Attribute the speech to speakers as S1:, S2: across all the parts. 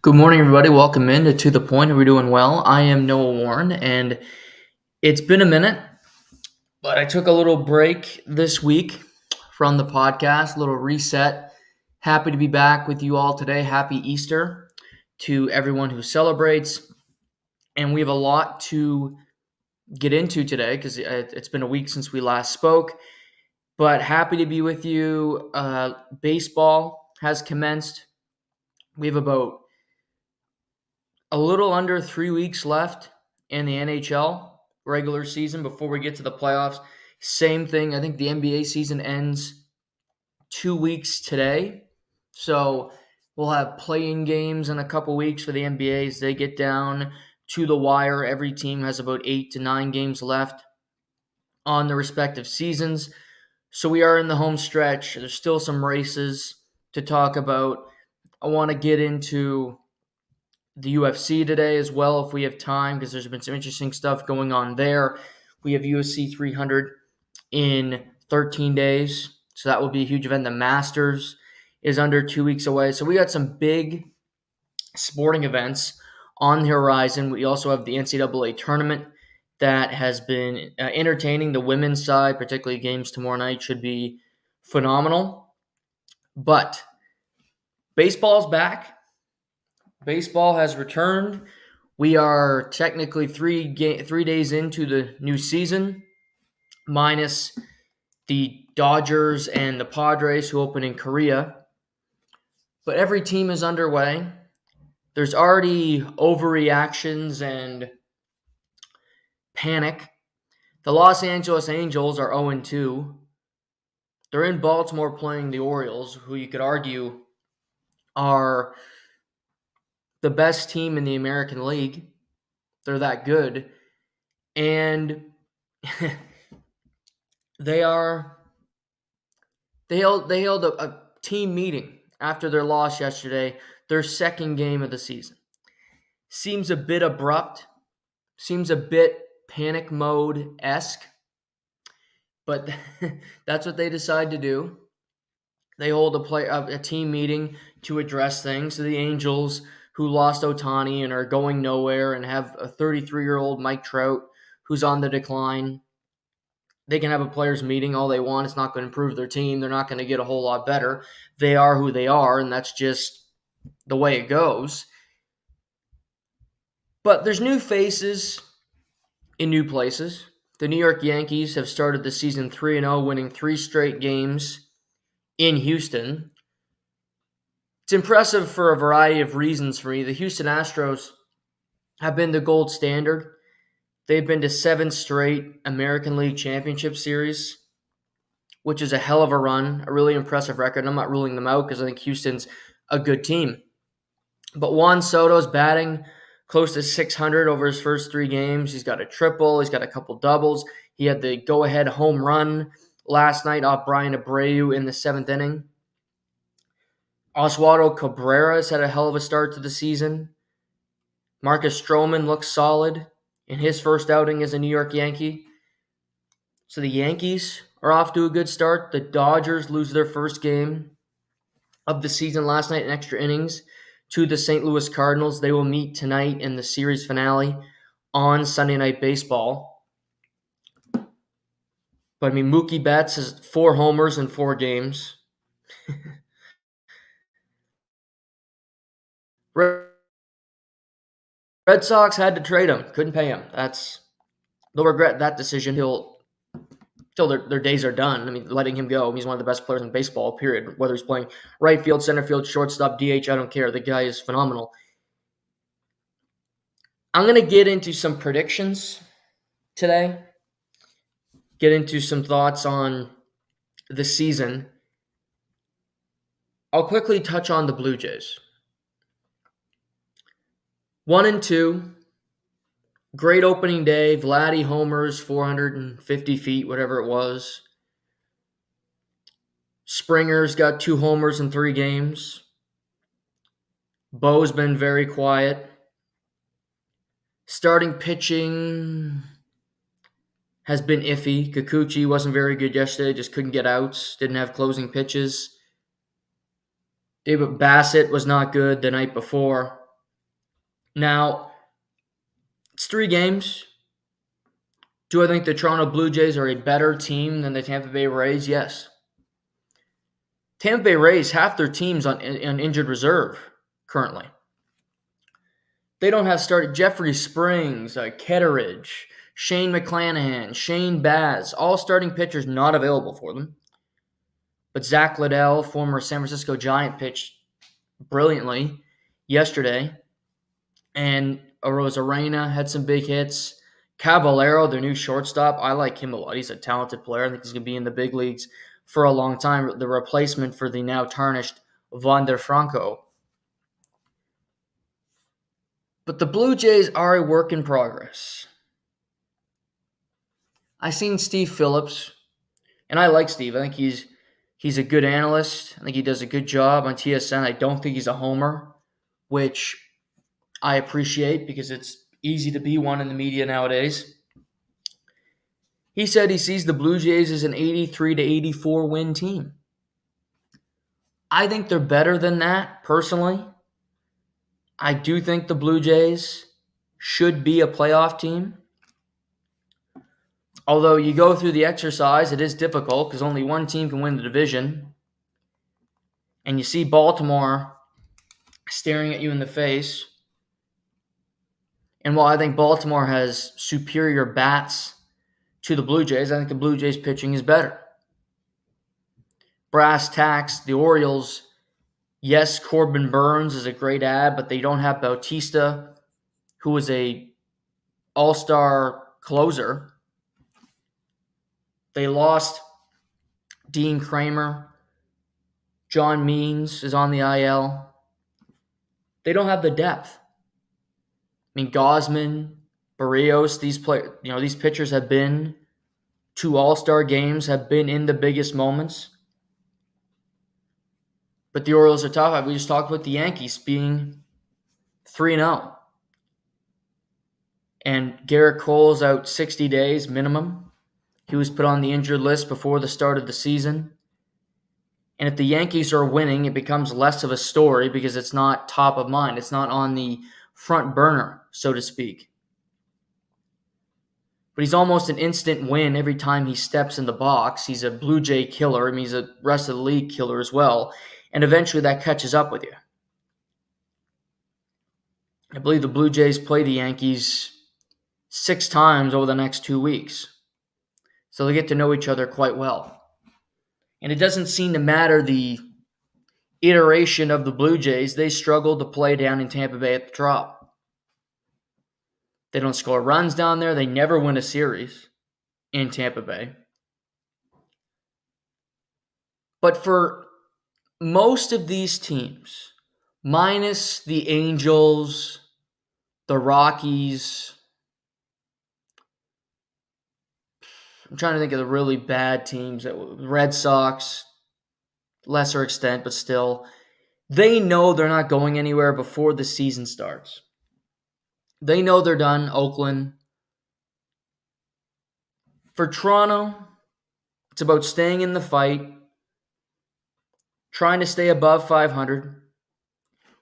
S1: Good morning, everybody. Welcome in to The Point. Are we doing well? I am Noah Warren, and it's been a minute, but I took a little break this week from the podcast, a little reset. Happy to be back with you all today. Happy Easter to everyone who celebrates. And we have a lot to get into today because it's been a week since we last spoke. But happy to be with you. Baseball has commenced. We have about a little under 3 weeks left in the NHL regular season before we get to the playoffs. Same thing. I think the NBA season ends 2 weeks today. So we'll have play-in games in a couple weeks for the NBA as they get down to the wire. Every team has about 8 to 9 games left on the respective seasons. So we are in the home stretch. There's still some races to talk about. I want to get into the UFC today as well if we have time, because there's been some interesting stuff going on there. We have UFC 300 in 13 days, so that will be a huge event. The Masters is under 2 weeks away. So we got some big sporting events on the horizon. We also have the NCAA tournament that has been entertaining. The women's side, particularly games tomorrow night, should be phenomenal. But baseball's back. Baseball has returned. We are technically 3 days into the new season, minus the Dodgers and the Padres who open in Korea. But every team is underway. There's already overreactions and panic. The Los Angeles Angels are 0-2. They're in Baltimore playing the Orioles, who you could argue are the best team in the American League. They're that good. And they held a team meeting after their loss yesterday, their second game of the season. Seems a bit abrupt, seems a bit panic mode-esque, but that's what they decide to do. They hold a team meeting to address things. So the Angels, who lost Ohtani and are going nowhere and have a 33-year-old Mike Trout who's on the decline, they can have a players' meeting all they want. It's not going to improve their team. They're not going to get a whole lot better. They are who they are, and that's just the way it goes. But there's new faces in new places. The New York Yankees have started the season 3-0, winning 3 straight games in Houston. It's impressive for a variety of reasons for me. The Houston Astros have been the gold standard. They've been to 7 straight American League Championship Series, which is a hell of a run, a really impressive record. I'm not ruling them out because I think Houston's a good team. But Juan Soto's batting close to 600 over his first 3 games. He's got a triple. He's got a couple doubles. He had the go-ahead home run last night off Brian Abreu in the 7th inning. Oswaldo Cabrera's had a hell of a start to the season. Marcus Stroman looks solid in his first outing as a New York Yankee. So the Yankees are off to a good start. The Dodgers lose their first game of the season last night in extra innings to the St. Louis Cardinals. They will meet tonight in the series finale on Sunday Night Baseball. But Mookie Betts has 4 homers in 4 games. Red Sox had to trade him. Couldn't pay him. They'll regret that decision till their days are done. I mean, letting him go. He's one of the best players in baseball, period. Whether he's playing right field, center field, shortstop, DH, I don't care. The guy is phenomenal. I'm going to get into some predictions today. Get into some thoughts on the season. I'll quickly touch on the Blue Jays. 1-2. Great opening day. Vladdy homers, 450 feet, whatever it was. Springer's got 2 homers in 3 games. Bo's been very quiet. Starting pitching has been iffy. Kikuchi wasn't very good yesterday, just couldn't get outs, didn't have closing pitches. David Bassett was not good the night before. Now, it's 3 games. Do I think the Toronto Blue Jays are a better team than the Tampa Bay Rays? Yes. Tampa Bay Rays, half their team's on injured reserve currently. They don't have started Jeffrey Springs, Ketteridge, Shane McClanahan, Shane Baz, all starting pitchers not available for them. But Zach Liddell, former San Francisco Giant, pitched brilliantly yesterday. And Arozarena had some big hits. Caballero, their new shortstop, I like him a lot. He's a talented player. I think he's going to be in the big leagues for a long time. The replacement for the now tarnished Wander Franco. But the Blue Jays are a work in progress. I seen Steve Phillips, and I like Steve. I think he's a good analyst. I think he does a good job on TSN. I don't think he's a homer, which I appreciate because it's easy to be one in the media nowadays. He said he sees the Blue Jays as an 83 to 84 win team. I think they're better than that, personally. I do think the Blue Jays should be a playoff team. Although you go through the exercise, it is difficult because only one team can win the division. And you see Baltimore staring at you in the face. And while I think Baltimore has superior bats to the Blue Jays, I think the Blue Jays pitching is better. Brass tacks, the Orioles, yes, Corbin Burns is a great ad, but they don't have Bautista, who is a all-star closer. They lost Dean Kramer. John Means is on the IL. They don't have the depth. I mean, Gosman, Barrios, these pitchers have been to all-star games, have been in the biggest moments. But the Orioles are tough. We just talked about the Yankees being 3-0. And Garrett Cole's out 60 days minimum. He was put on the injured list before the start of the season. And if the Yankees are winning, it becomes less of a story because it's not top of mind. It's not on the front burner, so to speak. But he's almost an instant win every time he steps in the box. He's a Blue Jay killer. I mean, he's a rest of the league killer as well. And eventually that catches up with you. I believe the Blue Jays play the Yankees 6 times over the next 2 weeks. So they get to know each other quite well. And it doesn't seem to matter the iteration of the Blue Jays. They struggle to play down in Tampa Bay at the Trop. They don't score runs down there. They never win a series in Tampa Bay. But for most of these teams, minus the Angels, the Rockies, I'm trying to think of the really bad teams, Red Sox, lesser extent, but still, they know they're not going anywhere before the season starts. They know they're done. Oakland. For Toronto, it's about staying in the fight, trying to stay above 500,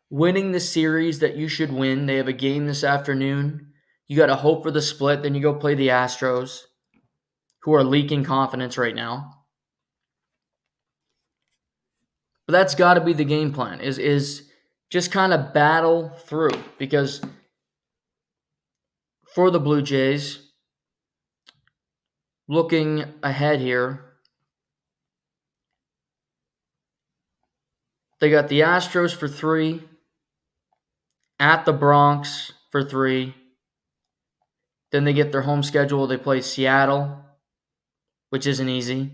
S1: winning the series that you should win. They have a game this afternoon. You got to hope for the split. Then you go play the Astros, who are leaking confidence right now. But that's got to be the game plan, is just kind of battle through. Because for the Blue Jays, looking ahead here, they got the Astros for 3, at the Bronx for 3. Then they get their home schedule. They play Seattle, which isn't easy.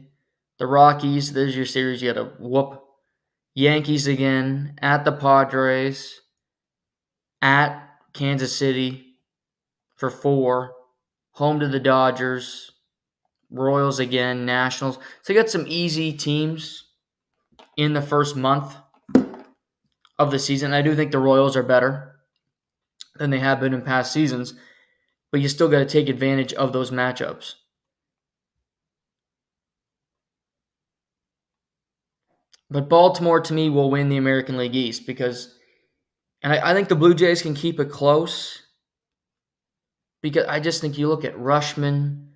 S1: The Rockies, there's your series. You got to whoop. Yankees again, at the Padres, at Kansas City for 4, home to the Dodgers, Royals again, Nationals. So you got some easy teams in the first month of the season. I do think the Royals are better than they have been in past seasons, but you still got to take advantage of those matchups. But Baltimore, to me, will win the American League East because And I think the Blue Jays can keep it close because I just think you look at Rushman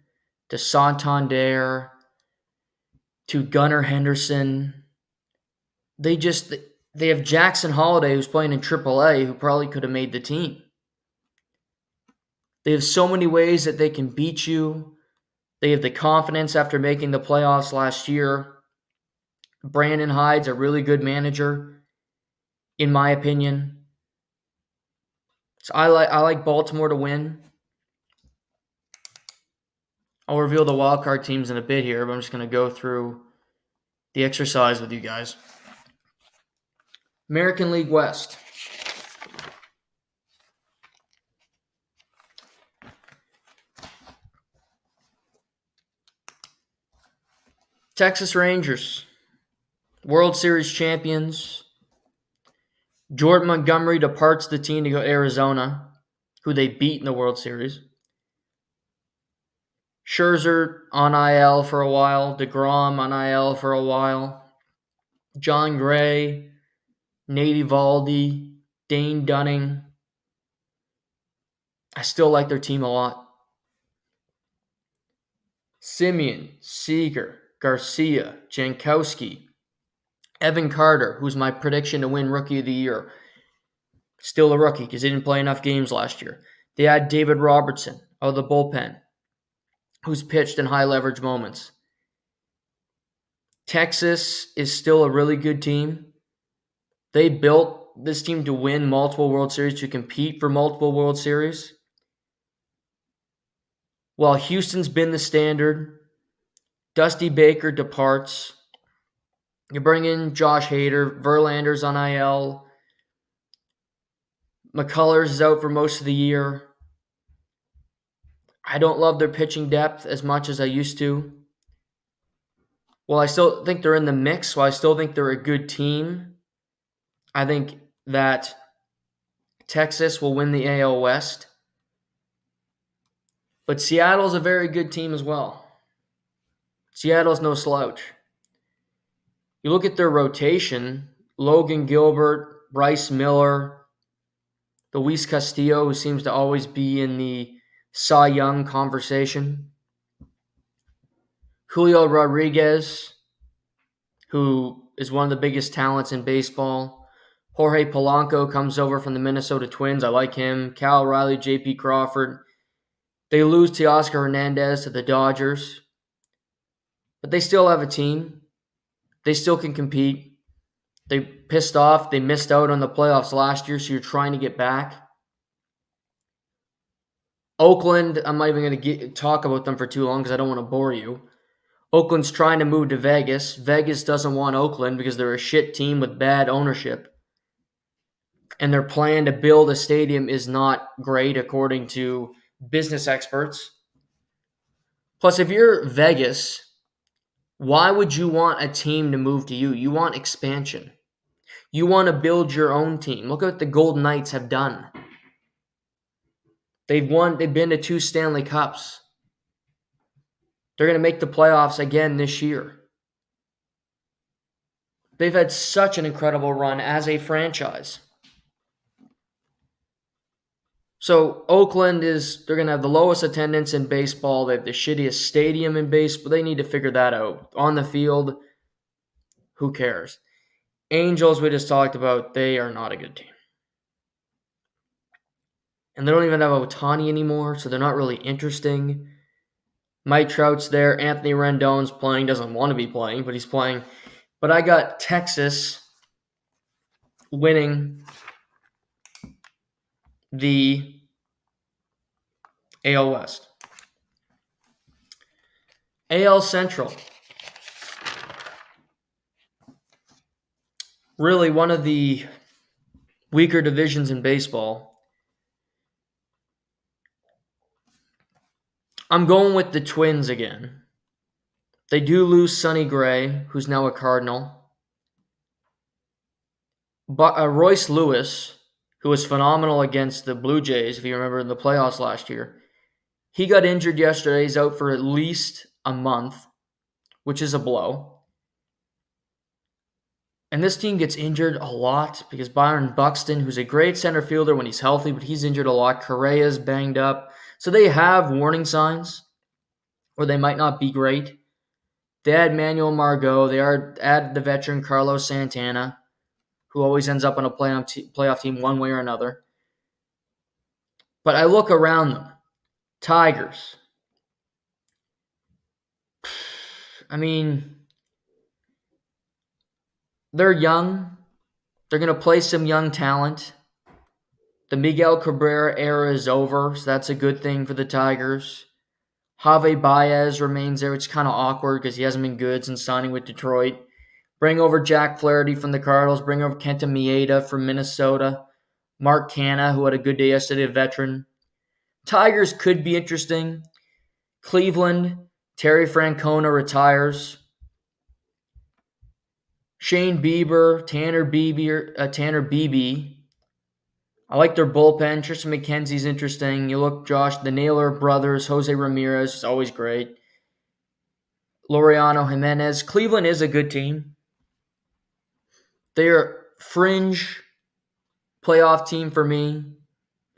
S1: to Santander to Gunnar Henderson. They have Jackson Holiday, who's playing in AAA, who probably could have made the team. They have so many ways that they can beat you. They have the confidence after making the playoffs last year. Brandon Hyde's a really good manager, in my opinion. So I like Baltimore to win. I'll reveal the wildcard teams in a bit here, but I'm just going to go through the exercise with you guys. American League West. Texas Rangers, World Series champions. Jordan Montgomery departs the team to go to Arizona, who they beat in the World Series. Scherzer on IL for a while. DeGrom on IL for a while. John Gray, Nate Eovaldi, Dane Dunning. I still like their team a lot. Simeon, Seager, Garcia, Jankowski, Evan Carter, who's my prediction to win Rookie of the Year. Still a rookie because he didn't play enough games last year. They had David Robertson of the bullpen, who's pitched in high leverage moments. Texas is still a really good team. They built this team to win multiple World Series, to compete for multiple World Series. While Houston's been the standard, Dusty Baker departs. You bring in Josh Hader, Verlander's on IL. McCullers is out for most of the year. I don't love their pitching depth as much as I used to. Well, I still think they're in the mix, so I still think they're a good team. I think that Texas will win the AL West. But Seattle's a very good team as well. Seattle's no slouch. You look at their rotation, Logan Gilbert, Bryce Miller, Luis Castillo, who seems to always be in the Cy Young conversation, Julio Rodriguez, who is one of the biggest talents in baseball. Jorge Polanco comes over from the Minnesota Twins. I like him. Cal Riley, J.P. Crawford. They lose Teoscar Hernandez to the Dodgers. But they still have a team. They still can compete. They pissed off. They missed out on the playoffs last year, so you're trying to get back. Oakland, I'm not even going to talk about them for too long because I don't want to bore you. Oakland's trying to move to Vegas. Vegas doesn't want Oakland because they're a shit team with bad ownership. And their plan to build a stadium is not great, according to business experts. Plus, if you're Vegas, why would you want a team to move to you? You want expansion. You want to build your own team. Look at what the Golden Knights have done. They've been to 2 Stanley Cups. They're going to make the playoffs again this year. They've had such an incredible run as a franchise. So Oakland they're going to have the lowest attendance in baseball. They have the shittiest stadium in baseball. They need to figure that out. On the field, who cares? Angels, we just talked about, they are not a good team. And they don't even have Ohtani anymore, so they're not really interesting. Mike Trout's there. Anthony Rendon's playing. Doesn't want to be playing, but he's playing. But I got Texas winning the AL West. AL Central. Really one of the weaker divisions in baseball. I'm going with the Twins again. They do lose Sonny Gray, who's now a Cardinal. But Royce Lewis, who was phenomenal against the Blue Jays, if you remember in the playoffs last year, he got injured yesterday. He's out for at least a month, which is a blow. And this team gets injured a lot because Byron Buxton, who's a great center fielder when he's healthy, but he's injured a lot. Correa's banged up. So they have warning signs or they might not be great. They had Manuel Margot. They are added the veteran Carlos Santana, who always ends up on a playoff team one way or another. But I look around them. Tigers. I mean, they're young. They're going to play some young talent. The Miguel Cabrera era is over, so that's a good thing for the Tigers. Javi Baez remains there, which is kind of awkward because he hasn't been good since signing with Detroit. Bring over Jack Flaherty from the Cardinals. Bring over Kenta Maeda from Minnesota. Mark Canha, who had a good day yesterday, a veteran. Tigers could be interesting. Cleveland, Terry Francona retires. Shane Bieber, Tanner Beebe. I like their bullpen. Tristan McKenzie's interesting. You look, Josh, the Naylor brothers, Jose Ramirez is always great. Laureano Jimenez. Cleveland is a good team. They're fringe playoff team for me.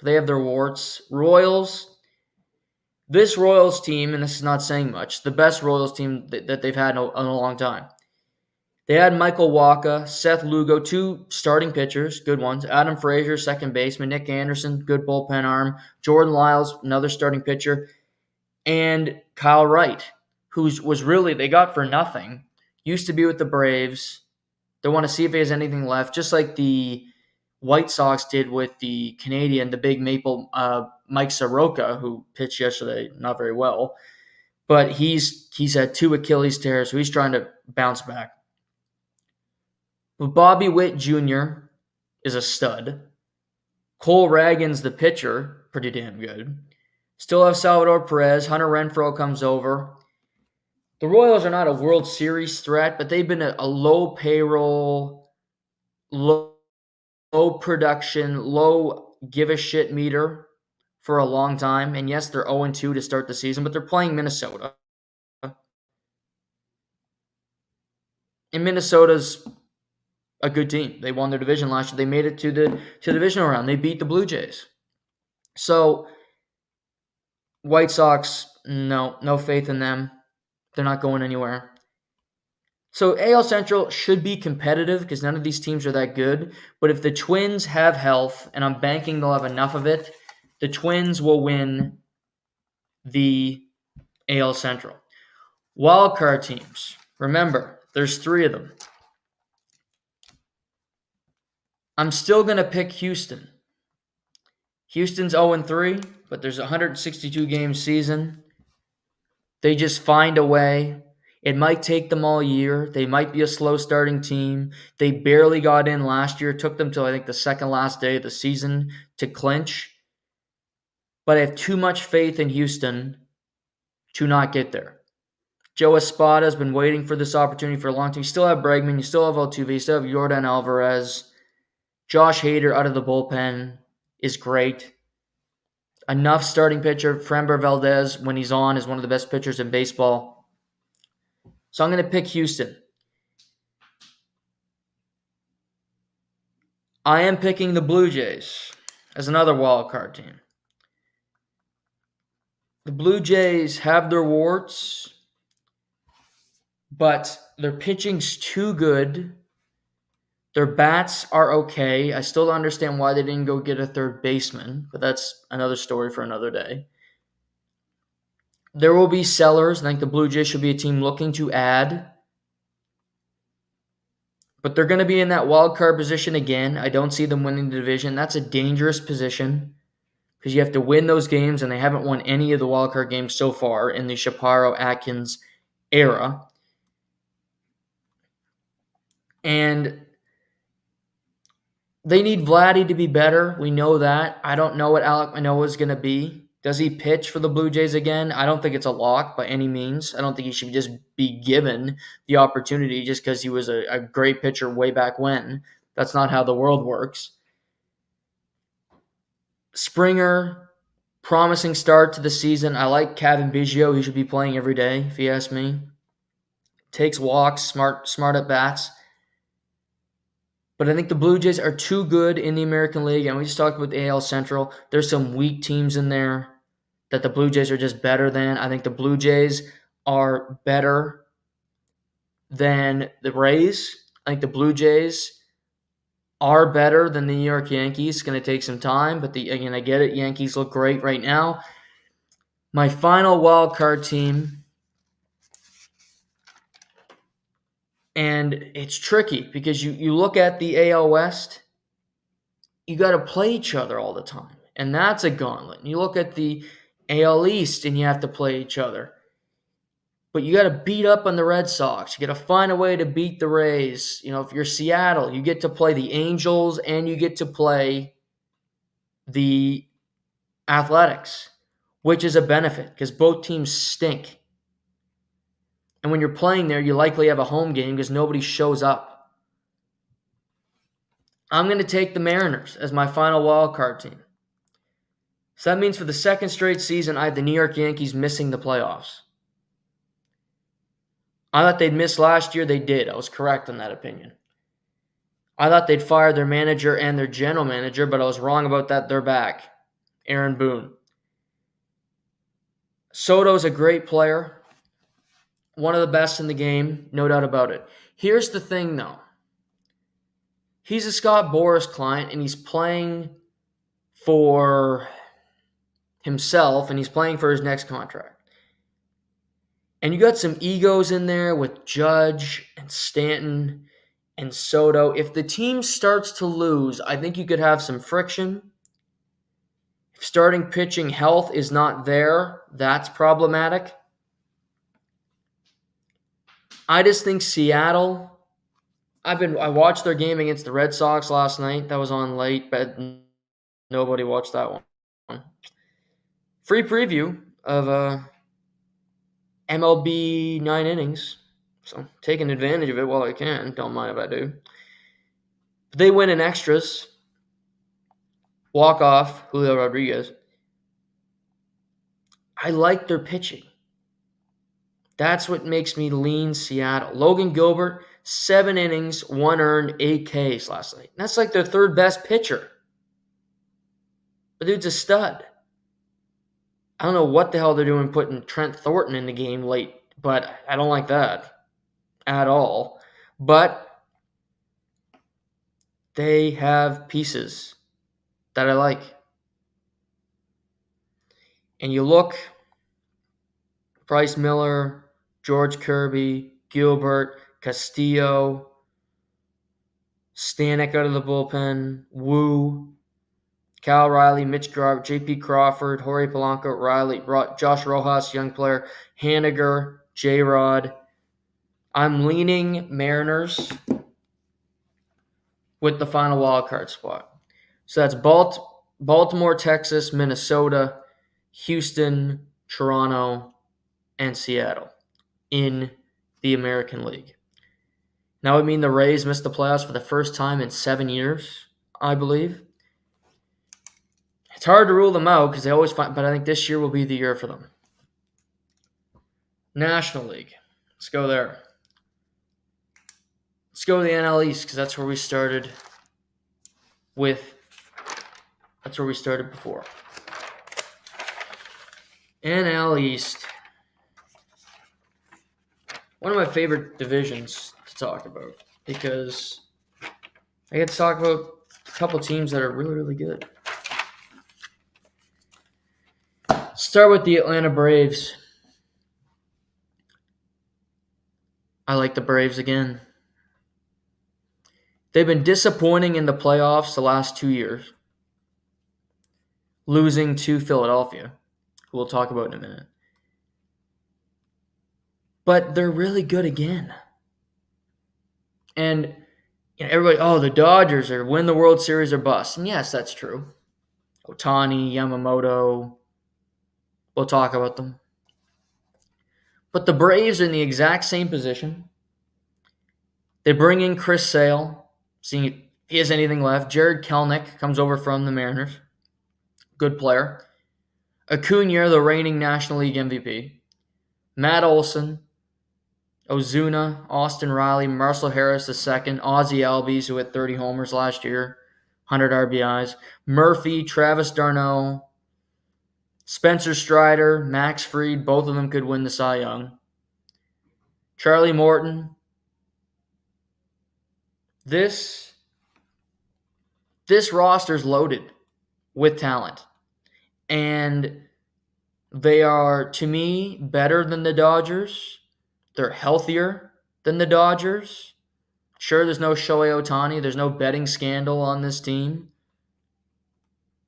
S1: They have their warts. Royals. This Royals team, and this is not saying much, the best Royals team that they've had in a long time. They had Michael Wacha, Seth Lugo, two starting pitchers, good ones. Adam Frazier, second baseman. Nick Anderson, good bullpen arm. Jordan Lyles, another starting pitcher. And Kyle Wright, who was really, they got for nothing. Used to be with the Braves. They want to see if he has anything left, just like the White Sox did with the Canadian, the big maple, Mike Soroka, who pitched yesterday, not very well. But he's had two Achilles tears, so he's trying to bounce back. But Bobby Witt Jr. is a stud. Cole Ragans, the pitcher, pretty damn good. Still have Salvador Perez. Hunter Renfroe comes over. The Royals are not a World Series threat, but they've been a low payroll, low production, low give a shit meter for a long time. And yes, they're 0-2 to start the season, but they're playing Minnesota. And Minnesota's a good team. They won their division last year. They made it to the divisional round. They beat the Blue Jays. So White Sox, no faith in them. They're not going anywhere. So AL Central should be competitive because none of these teams are that good. But if the Twins have health, and I'm banking they'll have enough of it, the Twins will win the AL Central. Wildcard teams. Remember, there's 3 of them. I'm still going to pick Houston. Houston's 0-3, but there's a 162-game season. They just find a way. It might take them all year. They might be a slow starting team. They barely got in last year. It took them till I think the second last day of the season to clinch. But I have too much faith in Houston to not get there. Joe Espada has been waiting for this opportunity for a long time. You still have Bregman. You still have Altuve. You still have Yordan Alvarez. Josh Hader out of the bullpen is great. Enough starting pitcher. Framber Valdez, when he's on, is one of the best pitchers in baseball. So I'm going to pick Houston. I am picking the Blue Jays as another wild card team. The Blue Jays have their warts, but their pitching's too good. Their bats are okay. I still don't understand why they didn't go get a third baseman, but that's another story for another day. There will be sellers. I think the Blue Jays should be a team looking to add. But they're going to be in that wild card position again. I don't see them winning the division. That's a dangerous position because you have to win those games, and they haven't won any of the wild card games so far in the Shapiro-Atkins era. And they need Vladdy to be better. We know that. I don't know what Alek Manoah is going to be. Does he pitch for the Blue Jays again? I don't think it's a lock by any means. I don't think he should just be given the opportunity just because he was a great pitcher way back when. That's not how the world works. Springer, promising start to the season. I like Kevin Biggio. He should be playing every day, if you ask me. Takes walks, smart at bats. But I think the Blue Jays are too good in the American League, and we just talked about the AL Central. There's some weak teams in there that the Blue Jays are just better than. I think the Blue Jays are better than the Rays. I think the Blue Jays are better than the New York Yankees. It's going to take some time, but again, I get it. Yankees look great right now. My final wild card team, and it's tricky because you look at the AL West, you got to play each other all the time, and that's a gauntlet. And you look at the AL East, and you have to play each other. But you got to beat up on the Red Sox. You got to find a way to beat the Rays. If you're Seattle, you get to play the Angels and you get to play the Athletics, which is a benefit because both teams stink. And when you're playing there, you likely have a home game because nobody shows up. I'm going to take the Mariners as my final wild card team. So that means for the second straight season, I have the New York Yankees missing the playoffs. I thought they'd miss last year. They did. I was correct on that opinion. I thought they'd fire their manager and their general manager, but I was wrong about that. They're back. Aaron Boone. Soto's a great player. One of the best in the game, no doubt about it. Here's the thing, though. He's a Scott Boras client, and he's playing for himself, and he's playing for his next contract. And you got some egos in there with Judge and Stanton and Soto. If the team starts to lose, I think you could have some friction. If starting pitching health is not there, that's problematic. I just think Seattle, I watched their game against the Red Sox last night. That was on late, but nobody watched that one. Free preview of MLB 9 innings. So taking advantage of it while I can. Don't mind if I do. But they win in extras. Walk off, Julio Rodriguez. I like their pitching. That's what makes me lean Seattle. Logan Gilbert, 7 innings, 1 earned, 8 Ks last night. That's like their third best pitcher. The dude's a stud. I don't know what the hell they're doing putting Trent Thornton in the game late, but I don't like that at all. But they have pieces that I like. And you look, Bryce Miller, George Kirby, Gilbert, Castillo, Stanek out of the bullpen, Wu, Cal Riley, Mitch Garver, J.P. Crawford, Jorge Polanco, Riley, Josh Rojas, young player, Haniger, J-Rod. I'm leaning Mariners with the final wild card spot. So that's Baltimore, Texas, Minnesota, Houston, Toronto, and Seattle in the American League. Now, I mean the Rays missed the playoffs for the first time in 7 years, I believe. It's hard to rule them out because they always find, but I think this year will be the year for them. National League. Let's go there. Let's go to the NL East because that's where we started before. NL East. One of my favorite divisions to talk about because I get to talk about a couple teams that are really, really good. Start with the Atlanta Braves. I like the Braves again. They've been disappointing in the playoffs the last 2 years, losing to Philadelphia, who we'll talk about in a minute. But they're really good again. And everybody, the Dodgers are win the World Series or bust. And yes, that's true. Ohtani, Yamamoto, we'll talk about them. But the Braves are in the exact same position. They bring in Chris Sale, seeing if he has anything left. Jared Kelenic comes over from the Mariners. Good player. Acuna, the reigning National League MVP. Matt Olson. Ozuna, Austin Riley, Marcel Harris II, Ozzie Albies, who hit 30 homers last year, 100 RBIs, Murphy, Travis d'Arnaud, Spencer Strider, Max Fried, both of them could win the Cy Young. Charlie Morton. This roster's loaded with talent. And they are, to me, better than the Dodgers. They're healthier than the Dodgers. Sure, there's no Shohei Ohtani. There's no betting scandal on this team.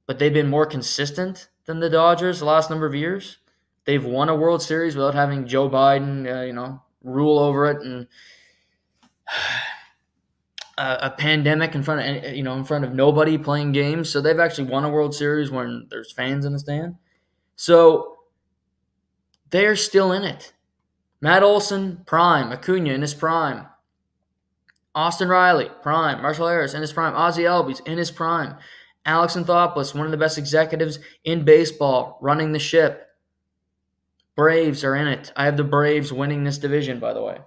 S1: But they've been more consistent than the Dodgers the last number of years. They've won a World Series without having Joe Biden, rule over it, and a pandemic in front of nobody playing games. So they've actually won a World Series when there's fans in the stand. So they're still in it. Matt Olson, prime. Acuna in his prime. Austin Riley, prime. Marcel Harris in his prime. Ozzie Albies in his prime. Alex Anthopoulos, one of the best executives in baseball, running the ship. Braves are in it. I have the Braves winning this division, by the way.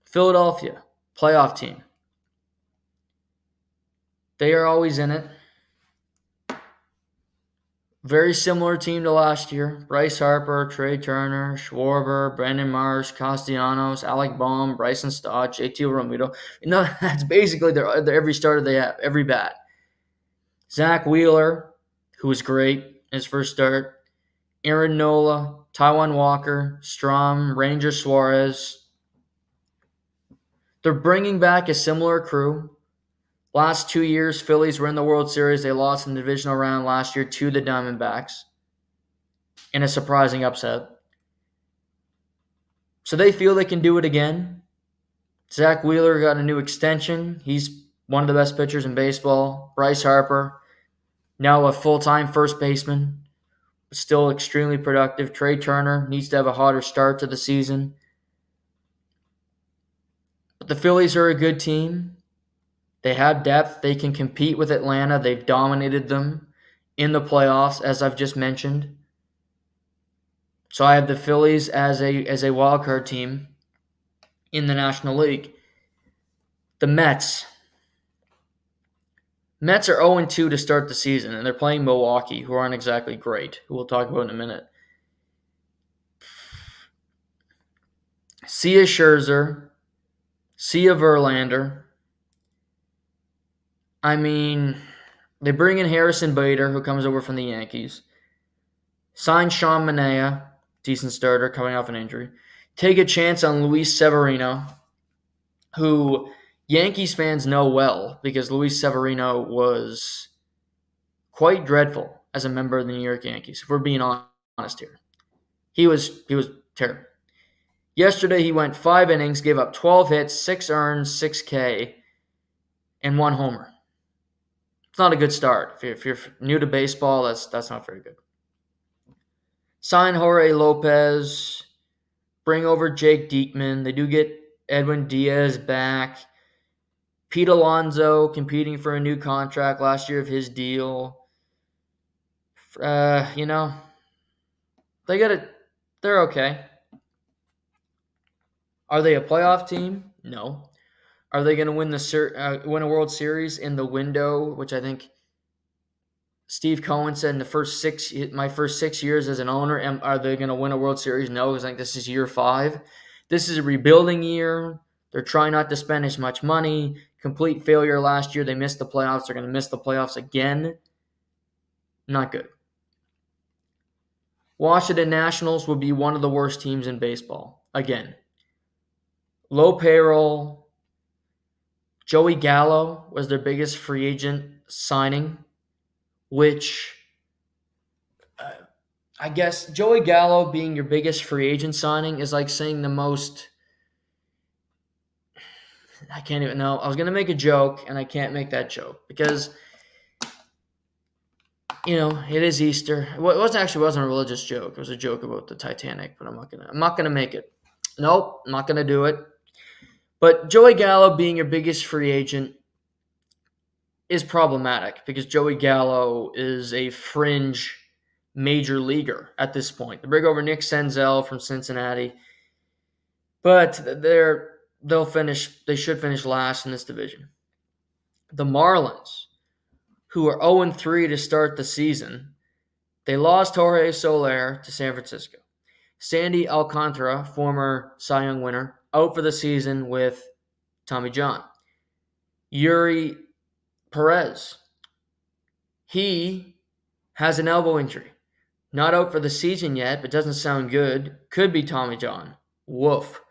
S1: Philadelphia, playoff team. They are always in it. Very similar team to last year. Bryce Harper, Trey Turner, Schwarber, Brandon Marsh, Castellanos, Alec Baum, Bryson Stott, JT Realmuto. That's basically their every starter they have, every bat. Zach Wheeler, who was great in his first start. Aaron Nola, Taijuan Walker, Strom, Ranger Suarez. They're bringing back a similar crew. Last 2 years, Phillies were in the World Series. They lost in the divisional round last year to the Diamondbacks in a surprising upset. So they feel they can do it again. Zach Wheeler got a new extension. He's one of the best pitchers in baseball. Bryce Harper, now a full-time first baseman, still extremely productive. Trey Turner needs to have a hotter start to the season. But the Phillies are a good team. They have depth. They can compete with Atlanta. They've dominated them in the playoffs, as I've just mentioned. So I have the Phillies as a wild card team in the National League. The Mets. Mets are 0-2 to start the season, and they're playing Milwaukee, who aren't exactly great, who we'll talk about in a minute. Sia Scherzer, Sia Verlander. I mean, they bring in Harrison Bader, who comes over from the Yankees. Sign Sean Manaea, decent starter coming off an injury. Take a chance on Luis Severino, who Yankees fans know well because Luis Severino was quite dreadful as a member of the New York Yankees, if we're being honest here. He was terrible. Yesterday, he went 5 innings, gave up 12 hits, 6 earned, 6K, and 1 homer. It's not a good start. If you're new to baseball, that's not very good. Sign Jorge Lopez. Bring over Jake Diekman. They do get Edwin Diaz back. Pete Alonso competing for a new contract last year of his deal. They got it. They're okay. Are they a playoff team? No. Are they going to win a World Series in the window, which I think Steve Cohen said in my first 6 years as an owner? Are they going to win a World Series? No, because I think this is year 5. This is a rebuilding year. They're trying not to spend as much money. Complete failure last year. They missed the playoffs. They're going to miss the playoffs again. Not good. Washington Nationals will be one of the worst teams in baseball. Again. Low payroll. Joey Gallo was their biggest free agent signing, which I guess Joey Gallo being your biggest free agent signing is like saying the most... I can't even know. I was going to make a joke, and I can't make that joke because, it is Easter. It wasn't a religious joke. It was a joke about the Titanic, but I'm not gonna make it. Nope, I'm not going to do it. But Joey Gallo being your biggest free agent is problematic because Joey Gallo is a fringe major leaguer at this point. They bring over Nick Senzel from Cincinnati. But they should finish last in this division. The Marlins, who are 0-3 to start the season, they lost Jorge Soler to San Francisco. Sandy Alcantara, former Cy Young winner, out for the season with Tommy John. Yuri Perez, he has an elbow injury. Not out for the season yet, but doesn't sound good. Could be Tommy John. Woof.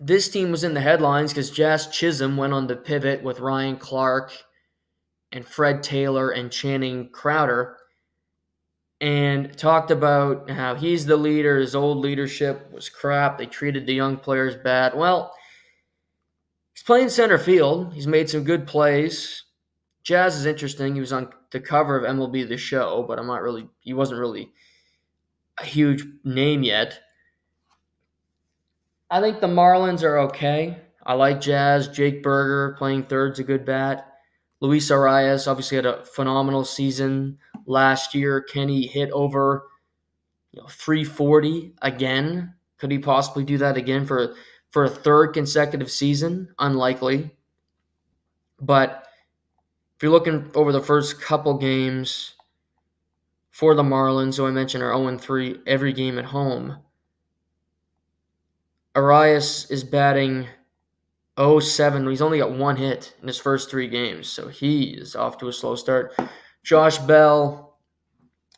S1: This team was in the headlines because Jazz Chisholm went on the pivot with Ryan Clark and Fred Taylor and Channing Crowder and talked about how he's the leader, his old leadership was crap, they treated the young players bad. Well, he's playing center field. He's made some good plays. Jazz is interesting. He was on the cover of MLB The Show, but he wasn't really a huge name yet. I think the Marlins are okay. I like Jazz. Jake Berger playing third's a good bat. Luis Arias obviously had a phenomenal season last year. Can he hit over 340 again? Could he possibly do that again for a third consecutive season? Unlikely. But if you're looking over the first couple games for the Marlins, who I mentioned are 0-3 every game at home, Arias is batting 0-7. He's only got one hit in his first 3 games, so he is off to a slow start. Josh Bell,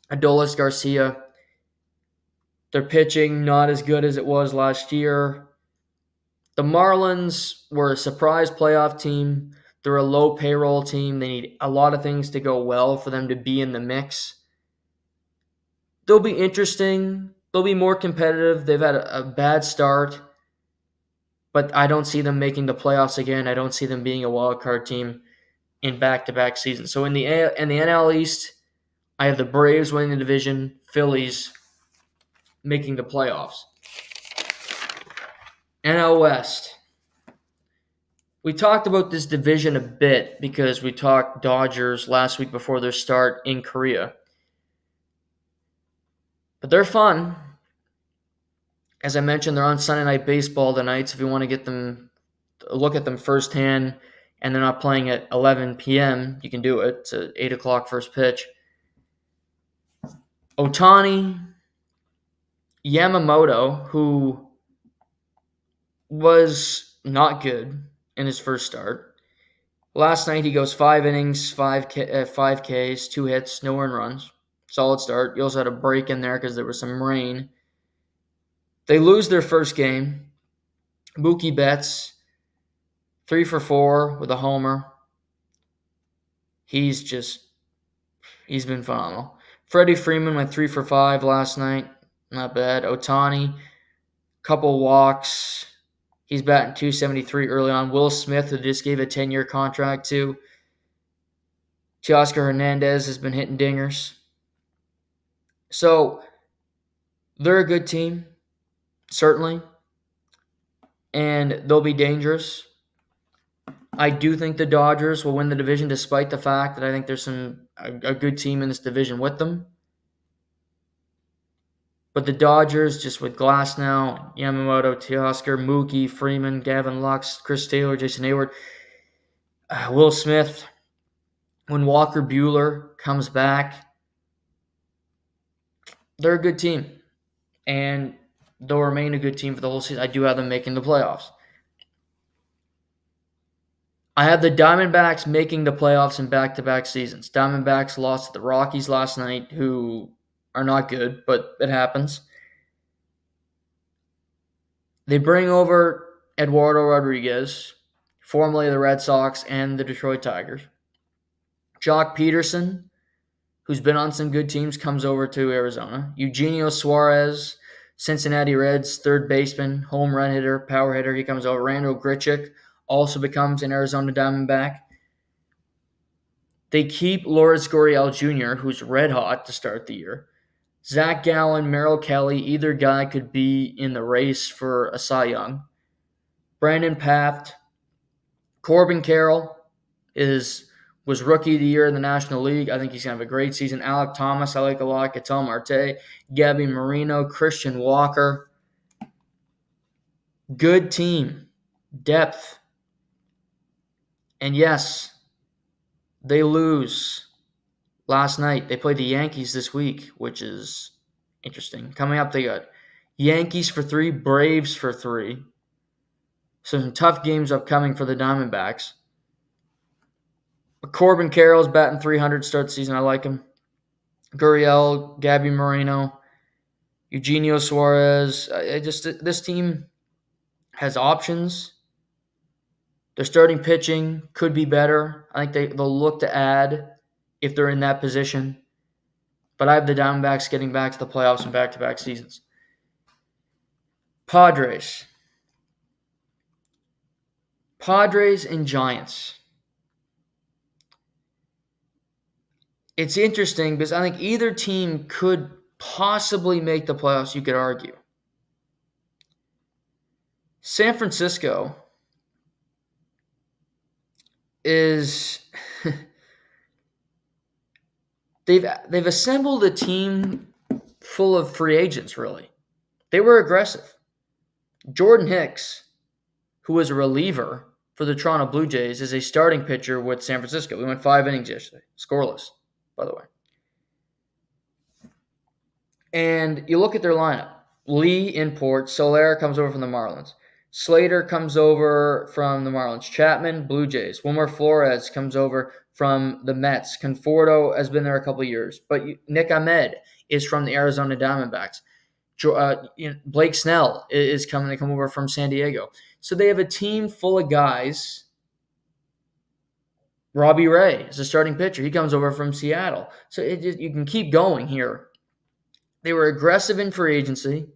S1: Adolis Garcia, their pitching not as good as it was last year. The Marlins were a surprise playoff team. They're a low payroll team. They need a lot of things to go well for them to be in the mix. They'll be interesting. They'll be more competitive. They've had a bad start, but I don't see them making the playoffs again. I don't see them being a wild card team in back-to-back seasons. So in the NL East, I have the Braves winning the division, Phillies making the playoffs. NL West. We talked about this division a bit because we talked Dodgers last week before their start in Korea. But they're fun. As I mentioned, they're on Sunday Night Baseball tonight, so if you want to get them, look at them firsthand, and they're not playing at 11 p.m., you can do it. It's an 8 o'clock first pitch. Ohtani, Yamamoto, who was not good in his first start. Last night he goes 5 innings, 5 Ks, 2 hits, no earned runs. Solid start. He also had a break in there because there was some rain. They lose their first game. Mookie Betts, 3 for 4 with a homer. He's been phenomenal. Freddie Freeman went 3 for 5 last night. Not bad. Ohtani, couple walks. He's batting .273 early on. Will Smith, who just gave a 10-year contract to Teoscar Hernandez, has been hitting dingers. So they're a good team, certainly, and they'll be dangerous. I do think the Dodgers will win the division despite the fact that I think there's a good team in this division with them. But the Dodgers, just with Glasnow, Yamamoto, Teoscar, Mookie, Freeman, Gavin Lux, Chris Taylor, Jason Hayward, Will Smith, when Walker Buehler comes back, they're a good team. And they'll remain a good team for the whole season. I do have them making the playoffs. I have the Diamondbacks making the playoffs in back-to-back seasons. Diamondbacks lost to the Rockies last night, who are not good, but it happens. They bring over Eduardo Rodriguez, formerly of the Red Sox and the Detroit Tigers. Jock Peterson, who's been on some good teams, comes over to Arizona. Eugenio Suarez, Cincinnati Reds, third baseman, home run hitter, power hitter. He comes over. Randall Grichuk also becomes an Arizona Diamondback. They keep Lourdes Gurriel Jr., who's red hot to start the year. Zach Gallen, Merrill Kelly, either guy could be in the race for a Cy Young. Brandon Pfaff, Corbin Carroll was Rookie of the Year in the National League. I think he's going to have a great season. Alec Thomas, I like a lot. Ketel Marte, Gabby Marino, Christian Walker. Good team. Depth. And yes, they lose last night. They played the Yankees this week, which is interesting. Coming up, they got Yankees for 3, Braves for 3. So some tough games upcoming for the Diamondbacks. But Corbin Carroll's batting 300 start the season. I like him. Gurriel, Gabby Moreno, Eugenio Suarez. This team has options. Their starting pitching could be better. I think they'll look to add if they're in that position. But I have the Diamondbacks getting back to the playoffs in back-to-back seasons. Padres. Padres and Giants. It's interesting because I think either team could possibly make the playoffs, you could argue. San Francisco is they've assembled a team full of free agents, really. They were aggressive. Jordan Hicks, who was a reliever for the Toronto Blue Jays, is a starting pitcher with San Francisco. We went 5 innings yesterday. Scoreless, by the way. And you look at their lineup. Lee imports. Soler comes over from the Marlins. Slater comes over from the Marlins. Chapman, Blue Jays. Wilmer Flores comes over from the Mets. Conforto has been there a couple of years. But Nick Ahmed is from the Arizona Diamondbacks. Blake Snell is coming to come over from San Diego. So they have a team full of guys. Robbie Ray is a starting pitcher. He comes over from Seattle. So you can keep going here. They were aggressive in free agency.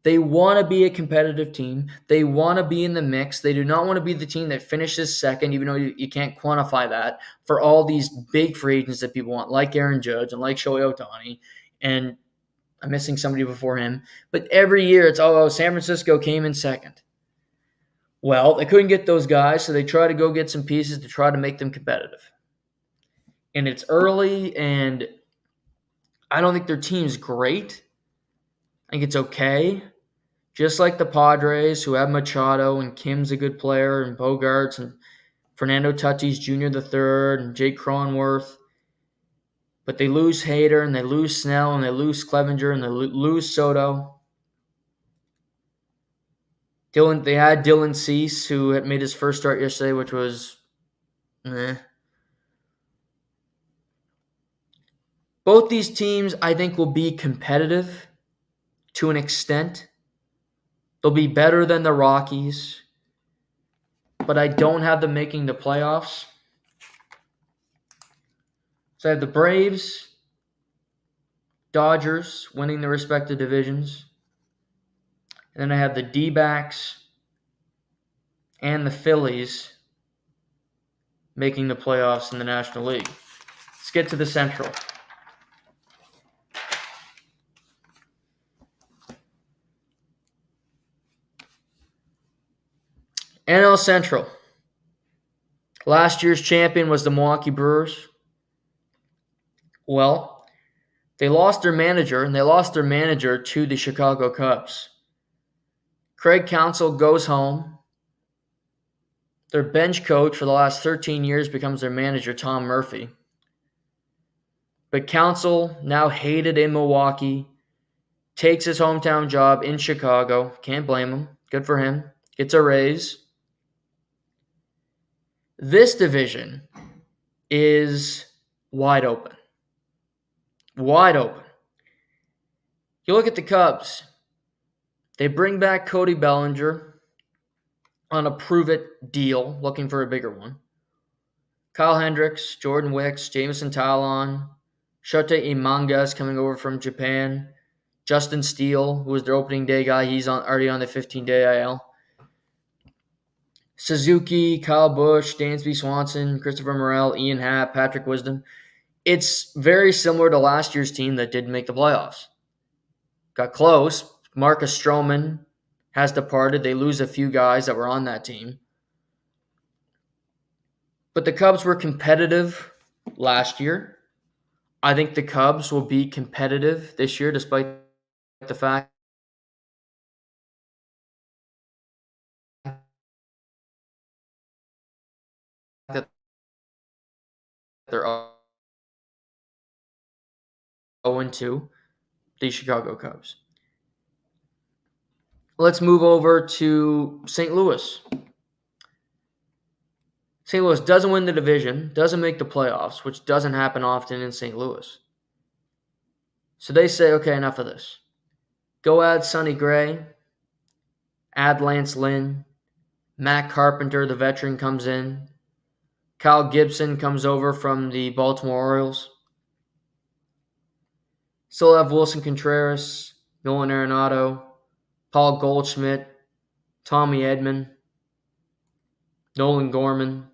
S1: They want to be a competitive team. They want to be in the mix. They do not want to be the team that finishes second, even though you can't quantify that, for all these big free agents that people want, like Aaron Judge and like Shohei Ohtani. And I'm missing somebody before him. But every year it's, San Francisco came in second. Well, they couldn't get those guys, so they try to go get some pieces to try to make them competitive. And it's early, and I don't think their team's great. I think it's okay. Just like the Padres, who have Machado, and Kim's a good player, and Bogarts, and Fernando Tatis Jr. III, and Jake Cronenworth. But they lose Hader, and they lose Snell, and they lose Clevenger, and they lose Soto. They had Dylan Cease, who had made his first start yesterday, which was Both these teams, I think, will be competitive to an extent. They'll be better than the Rockies, but I don't have them making the playoffs. So I have the Braves, Dodgers winning their respective divisions. And then I have the D-backs and the Phillies making the playoffs in the National League. Let's get to the Central. NL Central. Last year's champion was the Milwaukee Brewers. Well, they lost their manager, and they lost their manager to the Chicago Cubs. Craig Counsell goes home. Their bench coach for the last 13 years becomes their manager, Tom Murphy. But Counsell, now hated in Milwaukee, takes his hometown job in Chicago. Can't blame him. Good for him. Gets a raise. This division is wide open. Wide open. You look at the Cubs. They bring back Cody Bellinger on a prove-it deal, looking for a bigger one. Kyle Hendricks, Jordan Wicks, Jameson Talon, Shota Imanga is coming over from Japan. Justin Steele, who was their opening day guy, he's already on the 15-day IL. Suzuki, Kyle Busch, Dansby Swanson, Christopher Morel, Ian Happ, Patrick Wisdom. It's very similar to last year's team that didn't make the playoffs. Got close. Marcus Stroman has departed. They lose a few guys that were on that team. But the Cubs were competitive last year. I think the Cubs will be competitive this year, despite the fact they're 0-2, the Chicago Cubs. Let's move over to St. Louis. St. Louis doesn't win the division, doesn't make the playoffs, which doesn't happen often in St. Louis. So they say, okay, enough of this. Go add Sonny Gray, add Lance Lynn, Matt Carpenter, the veteran, comes in. Kyle Gibson comes over from the Baltimore Orioles. Still have Wilson Contreras, Nolan Arenado, Paul Goldschmidt, Tommy Edman, Nolan Gorman,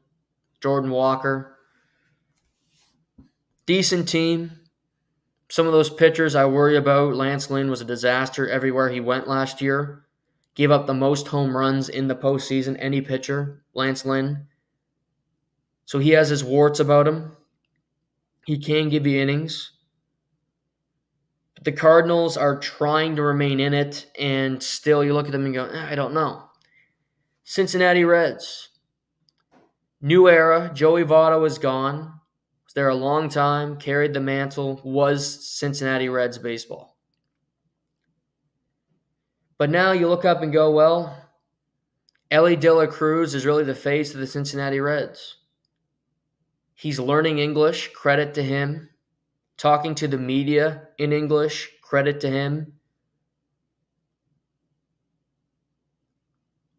S1: Jordan Walker. Decent team. Some of those pitchers I worry about. Lance Lynn was a disaster everywhere he went last year. Gave up the most home runs in the postseason, any pitcher, Lance Lynn. So he has his warts about him. He can give you innings. But the Cardinals are trying to remain in it, and still you look at them and go, I don't know. Cincinnati Reds. New era. Joey Votto is gone. Was there a long time, carried the mantle, was Cincinnati Reds baseball. But now you look up and go, well, Ellie De La Cruz is really the face of the Cincinnati Reds. He's learning English, credit to him. Talking to the media in English, credit to him.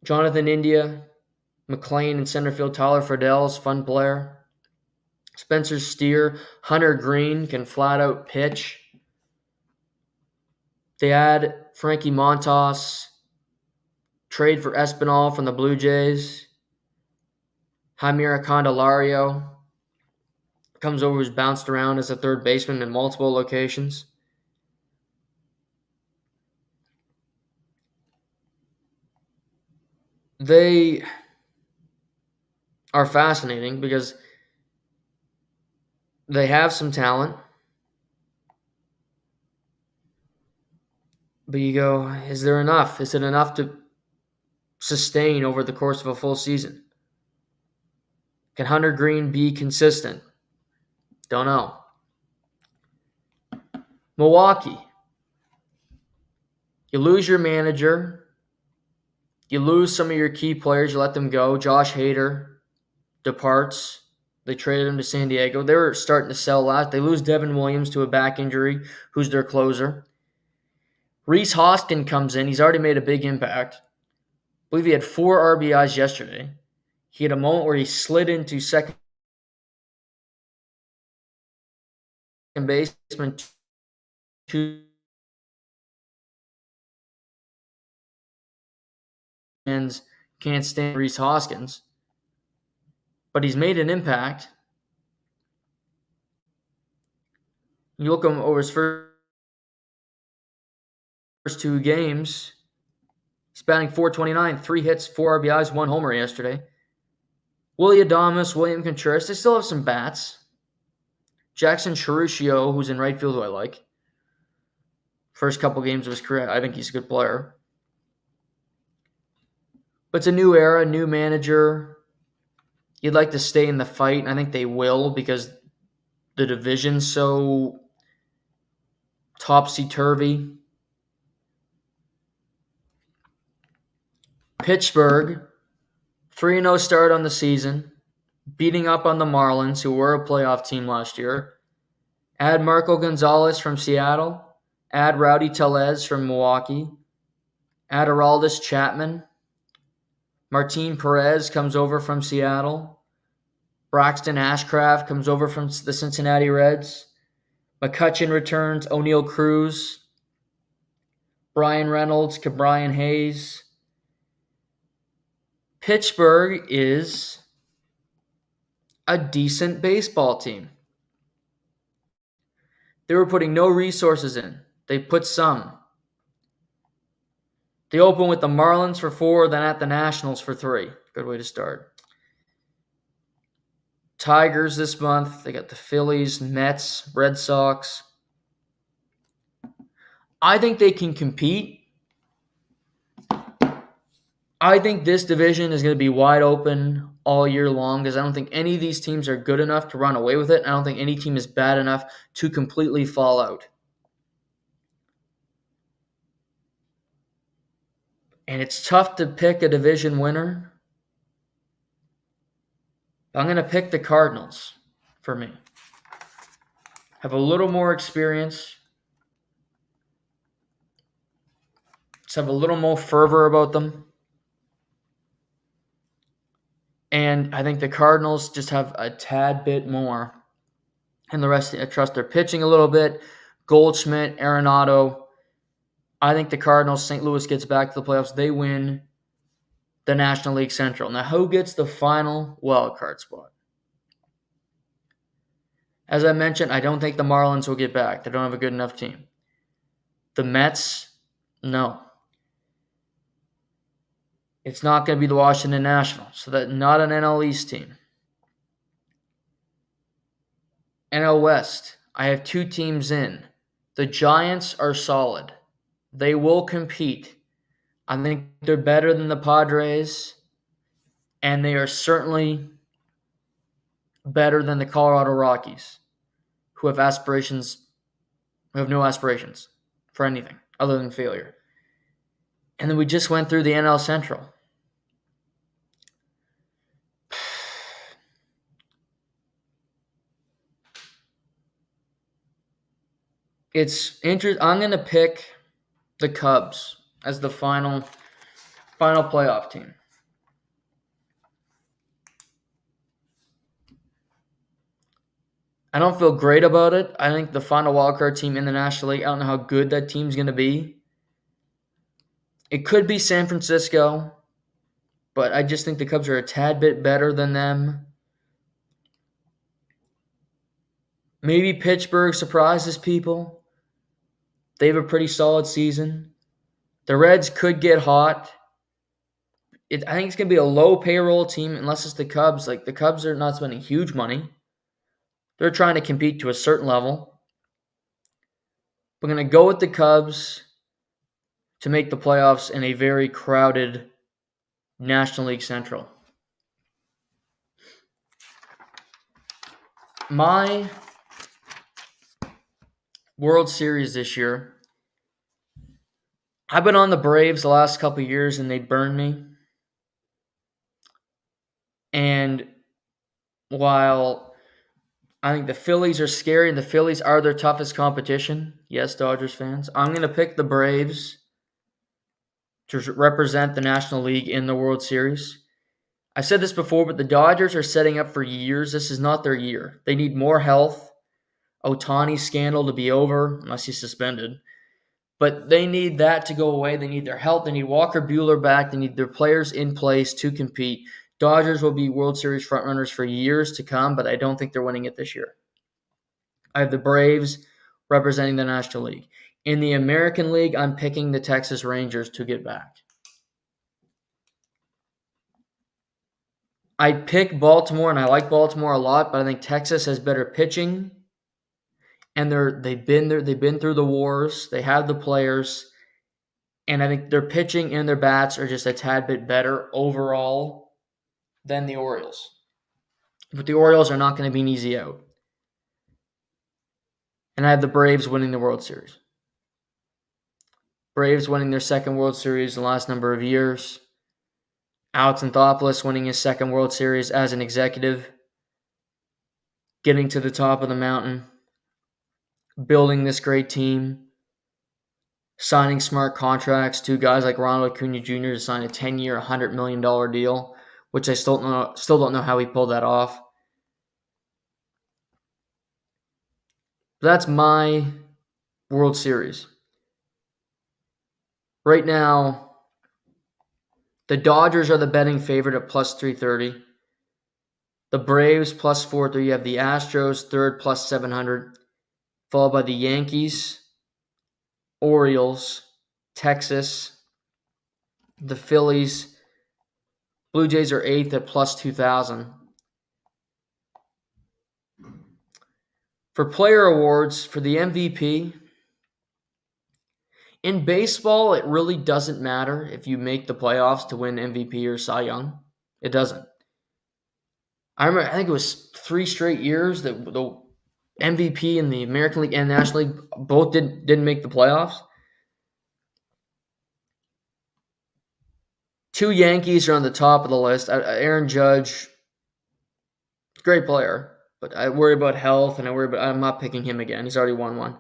S1: Jonathan India, McLean in center field, Tyler Friedl's fun player. Spencer Steer, Hunter Green can flat out pitch. They add Frankie Montas, trade for Espinal from the Blue Jays. Jaime Candelario comes over, who's bounced around as a third baseman in multiple locations. They are fascinating because they have some talent. But you go, is there enough? Is it enough to sustain over the course of a full season? Can Hunter Green be consistent? Don't know. Milwaukee. You lose your manager. You lose some of your key players. You let them go. Josh Hader departs. They traded him to San Diego. They were starting to sell last. They lose Devin Williams to a back injury, who's their closer. Rhys Hoskins comes in. He's already made a big impact. I believe he had 4 RBIs yesterday. He had a moment where he slid into second baseman. Can't stand Rhys Hoskins. But he's made an impact. You look him over his first 2 games. He's batting .429, 3 hits, 4 RBIs, 1 homer yesterday. Willie Adames, William Contreras, they still have some bats. Jackson Chirichio, who's in right field, who I like. First couple games of his career, I think he's a good player. But it's a new era, new manager. You'd like to stay in the fight, and I think they will because the division's so topsy-turvy. Pittsburgh, 3-0 start on the season, beating up on the Marlins, who were a playoff team last year. Add Marco Gonzalez from Seattle. Add Rowdy Tellez from Milwaukee. Add Aroldis Chapman. Martin Perez comes over from Seattle. Braxton Ashcraft comes over from the Cincinnati Reds. McCutchen returns. O'Neal Cruz. Brian Reynolds. Brian Hayes. Pittsburgh is a decent baseball team. They were putting no resources in. They put some. They open with the Marlins for 4, then at the Nationals for 3. Good way to start. Tigers this month. They got the Phillies, Mets, Red Sox. I think they can compete. I think this division is going to be wide open all year long because I don't think any of these teams are good enough to run away with it. I don't think any team is bad enough to completely fall out. And it's tough to pick a division winner. I'm going to pick the Cardinals for me. Have a little more experience. Just have a little more fervor about them. And I think the Cardinals just have a tad bit more. And the rest, I trust their pitching a little bit. Goldschmidt, Arenado. I think the Cardinals, St. Louis gets back to the playoffs. They win the National League Central. Now, who gets the final wild card spot? As I mentioned, I don't think the Marlins will get back. They don't have a good enough team. The Mets, no. It's not going to be the Washington Nationals, so that's not an NL East team. NL West, I have two teams in. The Giants are solid. They will compete. I think they're better than the Padres, and they are certainly better than the Colorado Rockies, who have no aspirations for anything other than failure. And then we just went through the NL Central. It's interesting. I'm going to pick the Cubs as the final playoff team. I don't feel great about it. I think the final wildcard team in the National League, I don't know how good that team's going to be. It could be San Francisco, but I just think the Cubs are a tad bit better than them. Maybe Pittsburgh surprises people. They have a pretty solid season. The Reds could get hot. I think it's going to be a low payroll team unless it's the Cubs. Like, the Cubs are not spending huge money. They're trying to compete to a certain level. We're going to go with the Cubs to make the playoffs in a very crowded National League Central. My World Series this year, I've been on the Braves the last couple of years and they burned me. And while I think the Phillies are scary and the Phillies are their toughest competition, yes, Dodgers fans, I'm going to pick the Braves to represent the National League in the World Series. I've said this before, but the Dodgers are setting up for years. This is not their year. They need more health. Ohtani's scandal to be over, unless he's suspended. But they need that to go away. They need their health. They need Walker Buehler back. They need their players in place to compete. Dodgers will be World Series frontrunners for years to come, but I don't think they're winning it this year. I have the Braves representing the National League. In the American League, I'm picking the Texas Rangers to get back. I pick Baltimore, and I like Baltimore a lot, but I think Texas has better pitching. And they've been there. They've been through the wars. They have the players, and I think their pitching and their bats are just a tad bit better overall than the Orioles. But the Orioles are not going to be an easy out. And I have the Braves winning the World Series. Braves winning their second World Series in the last number of years. Alex Anthopoulos winning his second World Series as an executive. Getting to the top of the mountain. Building this great team. Signing smart contracts to guys like Ronald Acuna Jr. to sign a 10-year, $100 million deal, which I still don't know how he pulled that off. That's my World Series. Right now, the Dodgers are the betting favorite at plus 330. The Braves plus 430. You have the Astros third plus 700, followed by the Yankees, Orioles, Texas, the Phillies. Blue Jays are eighth at plus 2,000. For player awards, for the MVP, in baseball, it really doesn't matter if you make the playoffs to win MVP or Cy Young. It doesn't. I think it was 3 straight years that the MVP in the American League and National League both didn't make the playoffs. 2 Yankees are on the top of the list. Aaron Judge, great player, but I worry about health, and I'm not picking him again. He's already won one.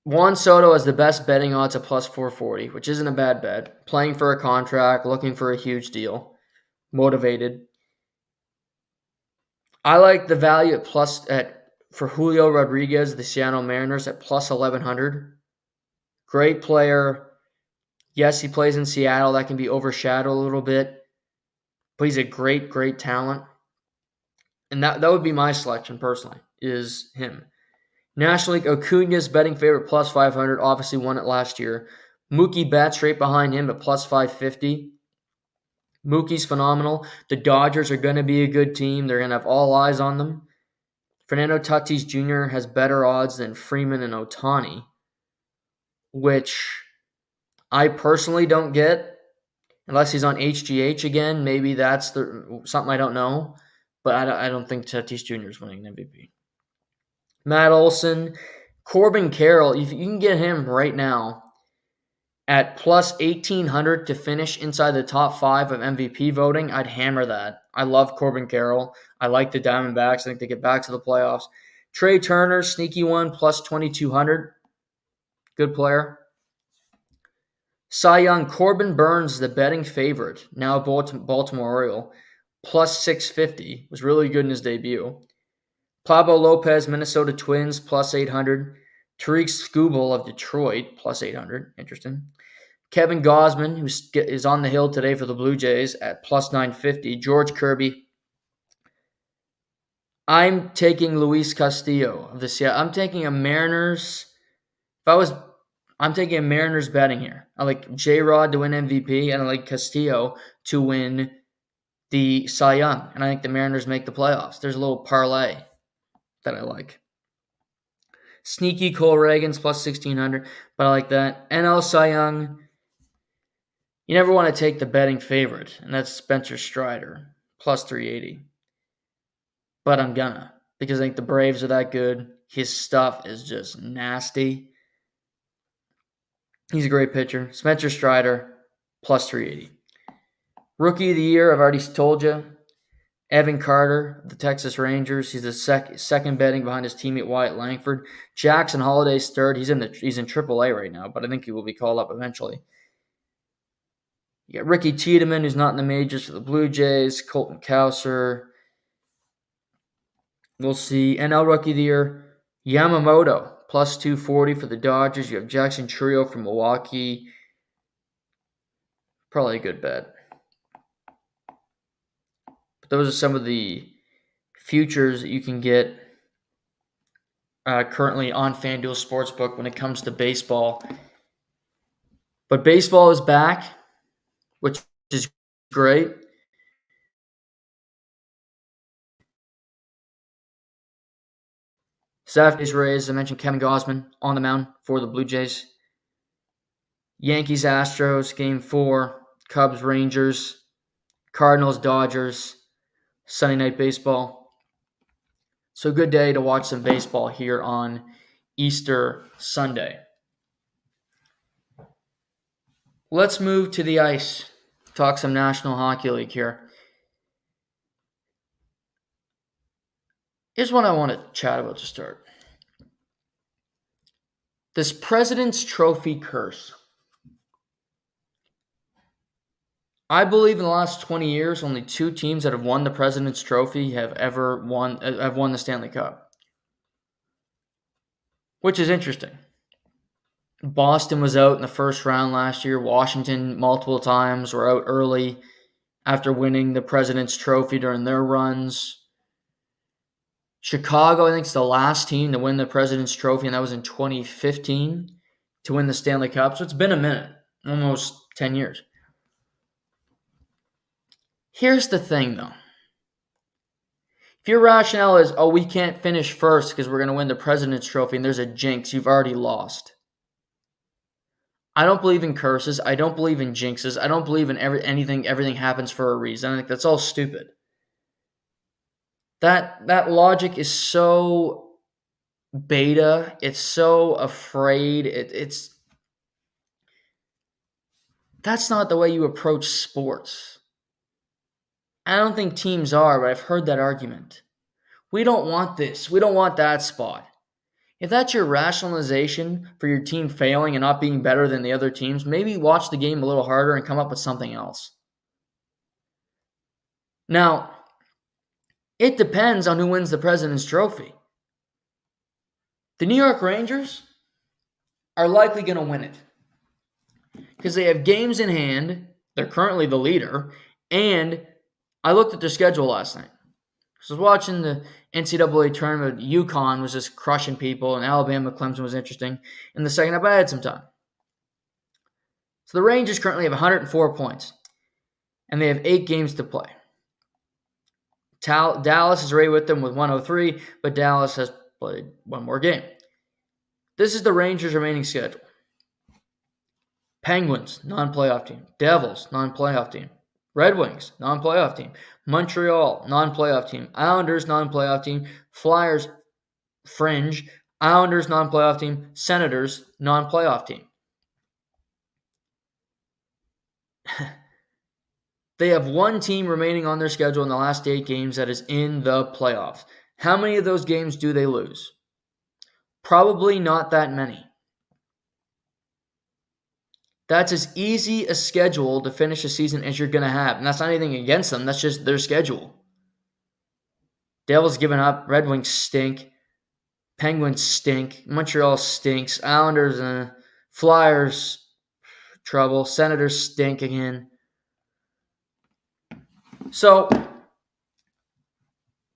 S1: Juan Soto has the best betting odds at plus 440, which isn't a bad bet. Playing for a contract, looking for a huge deal, motivated. I like the value for Julio Rodriguez, the Seattle Mariners at plus 1100. Great player. Yes, he plays in Seattle. That can be overshadowed a little bit, but he's a great, great talent. And that would be my selection personally, is him. National League, Acuna's betting favorite plus 500, obviously won it last year. Mookie Betts right behind him at plus 550. Mookie's phenomenal. The Dodgers are going to be a good team. They're going to have all eyes on them. Fernando Tatis Jr. has better odds than Freeman and Ohtani, which I personally don't get unless he's on HGH again. Maybe that's something I don't know, but I don't think Tatis Jr. is winning an MVP. Matt Olson, Corbin Carroll, if you can get him right now at plus 1,800 to finish inside the top 5 of MVP voting, I'd hammer that. I love Corbin Carroll. I like the Diamondbacks. I think they get back to the playoffs. Trey Turner, sneaky one, plus 2,200. Good player. Cy Young, Corbin Burns, the betting favorite, now Baltimore Oriole, plus 650. Was really good in his debut. Pablo Lopez, Minnesota Twins, plus 800. Tariq Skubal of Detroit, plus 800. Interesting. Kevin Gausman, who is on the hill today for the Blue Jays, at plus 950. George Kirby. I'm taking Luis Castillo of the Seattle. I'm taking a Mariners. I'm taking a Mariners betting here. I like J-Rod to win MVP, and I like Castillo to win the Cy Young. And I think the Mariners make the playoffs. There's a little parlay that I like. Sneaky Cole Reagans plus 1,600, but I like that. NL Cy Young, you never want to take the betting favorite, and that's Spencer Strider, plus 380. But I'm gonna, because I think the Braves are that good. His stuff is just nasty. He's a great pitcher. Spencer Strider, plus 380. Rookie of the Year, I've already told you. Evan Carter, the Texas Rangers. He's the second betting behind his teammate Wyatt Langford. Jackson Holliday's third. He's in AAA right now, but I think he will be called up eventually. You got Ricky Tiedemann, who's not in the majors for the Blue Jays. Colton Cowser. We'll see. NL Rookie of the Year, Yamamoto, plus 240 for the Dodgers. You have Jackson Chourio from Milwaukee. Probably a good bet. But those are some of the futures that you can get currently on FanDuel Sportsbook when it comes to baseball. But baseball is back, which is great. Saturday's Rays, I mentioned Kevin Gausman on the mound for the Blue Jays. Yankees Astros, Game 4. Cubs Rangers. Cardinals Dodgers. Sunday Night Baseball. So good day to watch some baseball here on Easter Sunday. Let's move to the ice. Talk some National Hockey League here. Here's what I want to chat about to start. This President's Trophy curse. I believe in the last 20 years, only 2 teams that have won the President's Trophy have won the Stanley Cup, which is interesting. Boston was out in the first round last year. Washington multiple times were out early after winning the President's Trophy during their runs. Chicago, I think, is the last team to win the President's Trophy, and that was in 2015 to win the Stanley Cup. So it's been a minute, almost 10 years. Here's the thing, though. If your rationale is, we can't finish first because we're going to win the President's Trophy and there's a jinx, you've already lost. I don't believe in curses. I don't believe in jinxes. I don't believe in everything happens for a reason. I think that's all stupid. That logic is so beta. It's so afraid. It's that's not the way you approach sports. I don't think teams are, but I've heard that argument. We don't want this. We don't want that spot. If that's your rationalization for your team failing and not being better than the other teams, maybe watch the game a little harder and come up with something else. Now, it depends on who wins the President's Trophy. The New York Rangers are likely going to win it because they have games in hand. They're currently the leader. And I looked at their schedule last night. I was watching the NCAA tournament. UConn was just crushing people, and Alabama Clemson was interesting. In the second half, I had some time. So the Rangers currently have 104 points, and they have 8 games to play. Dallas is right with them with 103, but Dallas has played one more game. This is the Rangers' remaining schedule. Penguins, non-playoff team. Devils, non-playoff team. Red Wings, non-playoff team. Montreal, non-playoff team. Islanders, non-playoff team. Flyers, fringe. Islanders, non-playoff team. Senators, non-playoff team. They have one team remaining on their schedule in the last 8 games that is in the playoffs. How many of those games do they lose? Probably not that many. That's as easy a schedule to finish a season as you're going to have. And that's not anything against them. That's just their schedule. Devils giving up. Red Wings stink. Penguins stink. Montreal stinks. Islanders, Flyers, trouble. Senators stink again. So,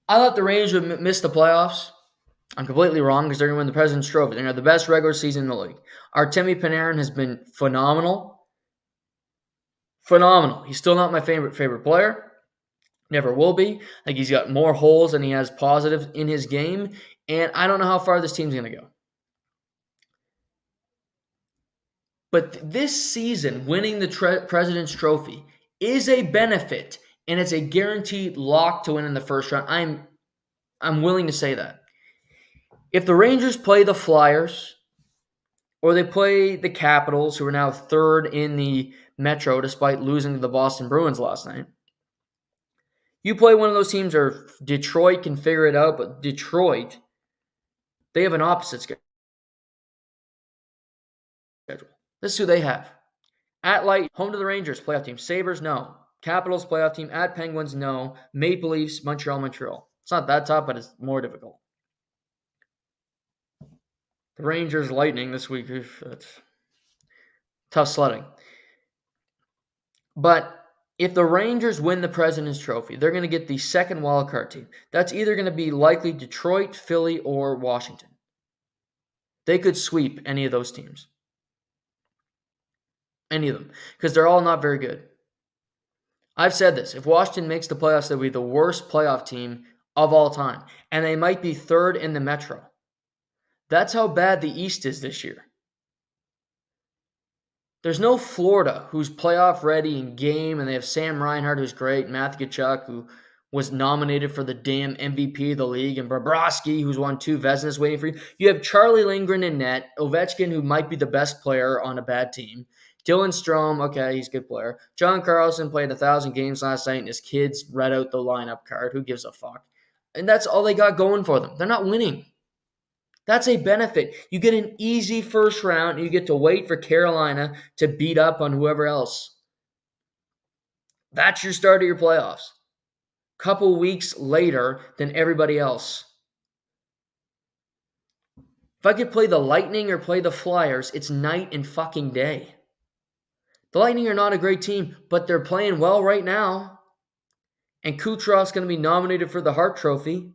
S1: I thought the Rangers would miss the playoffs. I'm completely wrong because they're going to win the President's Trophy. They're going to have the best regular season in the league. Artemi Panarin has been phenomenal. Phenomenal. He's still not my favorite player. Never will be. I think he's got more holes than he has positives in his game. And I don't know how far this team's going to go. But this season, winning the President's Trophy is a benefit, and it's a guaranteed lock to win in the first round. I'm willing to say that. If the Rangers play the Flyers, or they play the Capitals, who are now third in the Metro despite losing to the Boston Bruins last night, you play one of those teams, or Detroit can figure it out, but Detroit, they have an opposite schedule. This is who they have. At Light, home to the Rangers, playoff team. Sabres, no. Capitals, playoff team. At Penguins, no. Maple Leafs, Montreal. It's not that tough, but it's more difficult. The Rangers, Lightning this week, it's tough sledding. But if the Rangers win the President's Trophy, they're going to get the second wildcard team. That's either going to be likely Detroit, Philly, or Washington. They could sweep any of those teams. Any of them. Because they're all not very good. I've said this. If Washington makes the playoffs, they'll be the worst playoff team of all time. And they might be third in the Metro. That's how bad the East is this year. There's no Florida, who's playoff ready in game, and they have Sam Reinhart, who's great, Matthew Tkachuk, who was nominated for the damn MVP of the league, and Bobrovsky, who's won 2 Vezinas waiting for you. You have Charlie Lindgren in net, Ovechkin, who might be the best player on a bad team, Dylan Strome, okay, he's a good player. John Carlson played 1,000 games last night, and his kids read out the lineup card. Who gives a fuck? And that's all they got going for them. They're not winning. That's a benefit. You get an easy first round, and you get to wait for Carolina to beat up on whoever else. That's your start of your playoffs. Couple weeks later than everybody else. If I could play the Lightning or play the Flyers, it's night and fucking day. The Lightning are not a great team, but they're playing well right now. And Kucherov's going to be nominated for the Hart Trophy.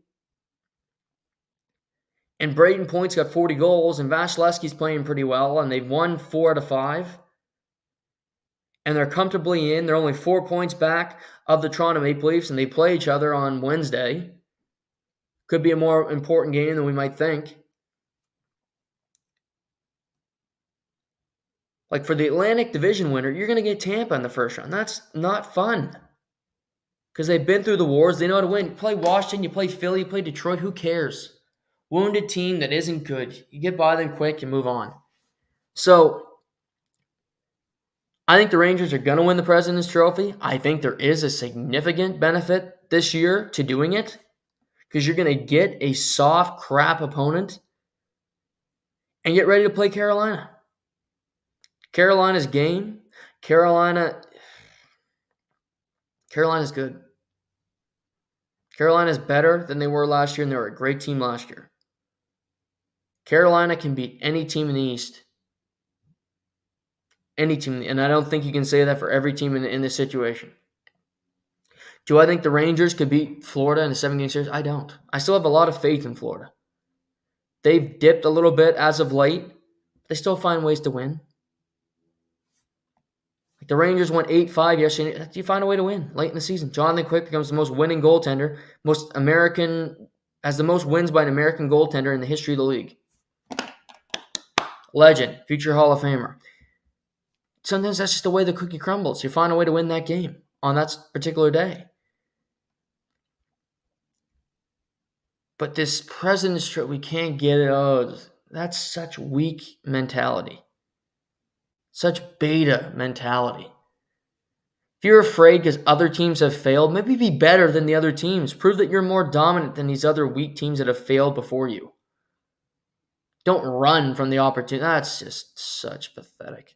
S1: And Braden Point's got 40 goals, and Vasilevsky's playing pretty well, and they've won 4 out of 5. And they're comfortably in. They're only 4 points back of the Toronto Maple Leafs, and they play each other on Wednesday. Could be a more important game than we might think. Like for the Atlantic Division winner, you're going to get Tampa in the first round. That's not fun. Because they've been through the wars. They know how to win. You play Washington, you play Philly, you play Detroit. Who cares? Wounded team that isn't good. You get by them quick and move on. So I think the Rangers are going to win the President's Trophy. I think there is a significant benefit this year to doing it because you're going to get a soft crap opponent and get ready to play Carolina. Carolina's game. Carolina's good. Carolina's better than they were last year, and they were a great team last year. Carolina can beat any team in the East. Any team, and I don't think you can say that for every team in this situation. Do I think the Rangers could beat Florida in a 7-game series? I don't. I still have a lot of faith in Florida. They've dipped a little bit as of late. They still find ways to win. Like the Rangers went 8-5 yesterday. You find a way to win late in the season. Jonathan Quick becomes the most winning goaltender, has the most wins by an American goaltender in the history of the league. Legend, future Hall of Famer. Sometimes that's just the way the cookie crumbles. You find a way to win that game on that particular day. But this President's Trophy, we can't get it. Oh, that's such weak mentality. Such beta mentality. If you're afraid because other teams have failed, maybe be better than the other teams. Prove that you're more dominant than these other weak teams that have failed before you. Don't run from the opportunity. That's just such pathetic.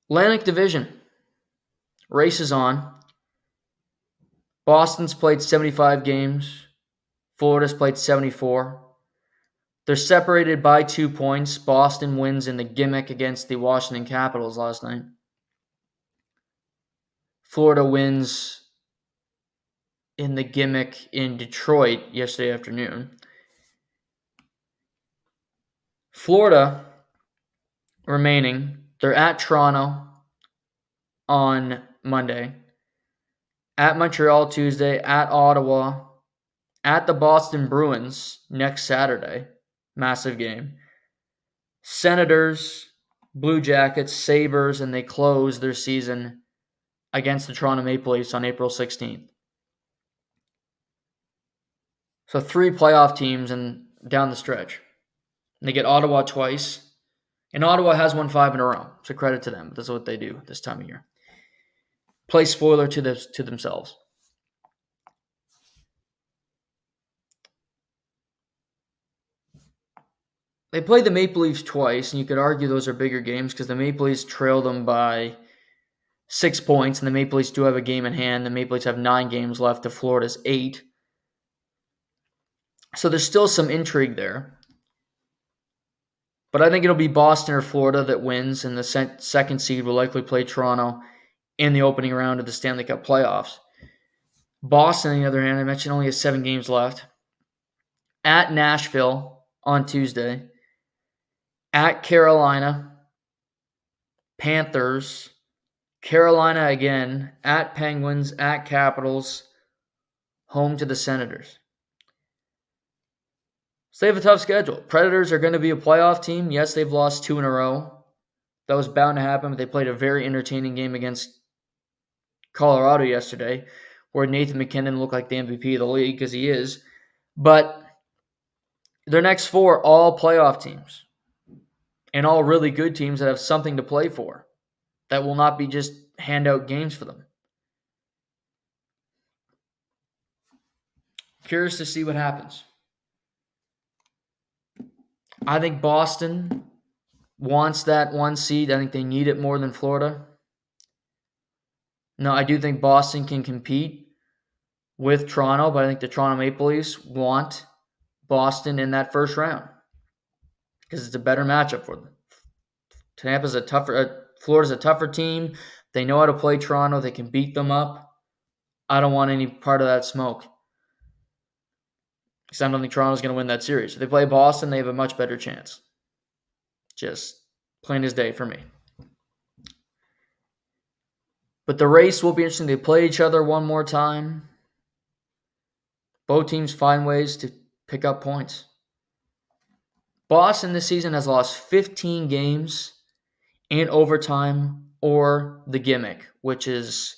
S1: Atlantic Division. Race is on. Boston's played 75 games. Florida's played 74. They're separated by 2 points. Boston wins in the gimmick against the Washington Capitals last night. Florida wins in the gimmick in Detroit yesterday afternoon. Florida remaining, they're at Toronto on Monday, at Montreal Tuesday, at Ottawa, at the Boston Bruins next Saturday. Massive game. Senators, Blue Jackets, Sabres, and they close their season against the Toronto Maple Leafs on April 16th. So 3 playoff teams and down the stretch. And they get Ottawa twice. And Ottawa has won 5 in a row. So credit to them. That's what they do this time of year. Play spoiler to themselves. They played the Maple Leafs twice, and you could argue those are bigger games because the Maple Leafs trailed them by 6 points, and the Maple Leafs do have a game in hand. The Maple Leafs have 9 games left to Florida's 8. So there's still some intrigue there. But I think it'll be Boston or Florida that wins, and the second seed will likely play Toronto in the opening round of the Stanley Cup playoffs. Boston, on the other hand, I mentioned only has 7 games left. At Nashville on Tuesday. At Carolina. Panthers. Carolina again. At Penguins. At Capitals. Home to the Senators. So they have a tough schedule. Predators are going to be a playoff team. Yes, they've lost 2 in a row. That was bound to happen, but they played a very entertaining game against Colorado yesterday, where Nathan McKinnon looked like the MVP of the league, because he is. But their next 4, all playoff teams. And all really good teams that have something to play for. That will not be just handout games for them. Curious to see what happens. I think Boston wants that 1 seed. I think they need it more than Florida. No, I do think Boston can compete with Toronto, but I think the Toronto Maple Leafs want Boston in that first round because it's a better matchup for them. Florida's a tougher team. They know how to play Toronto. They can beat them up. I don't want any part of that smoke. Because I don't think Toronto's going to win that series. If they play Boston, they have a much better chance. Just plain as day for me. But the race will be interesting. They play each other one more time. Both teams find ways to pick up points. Boston this season has lost 15 games in overtime or the gimmick, which is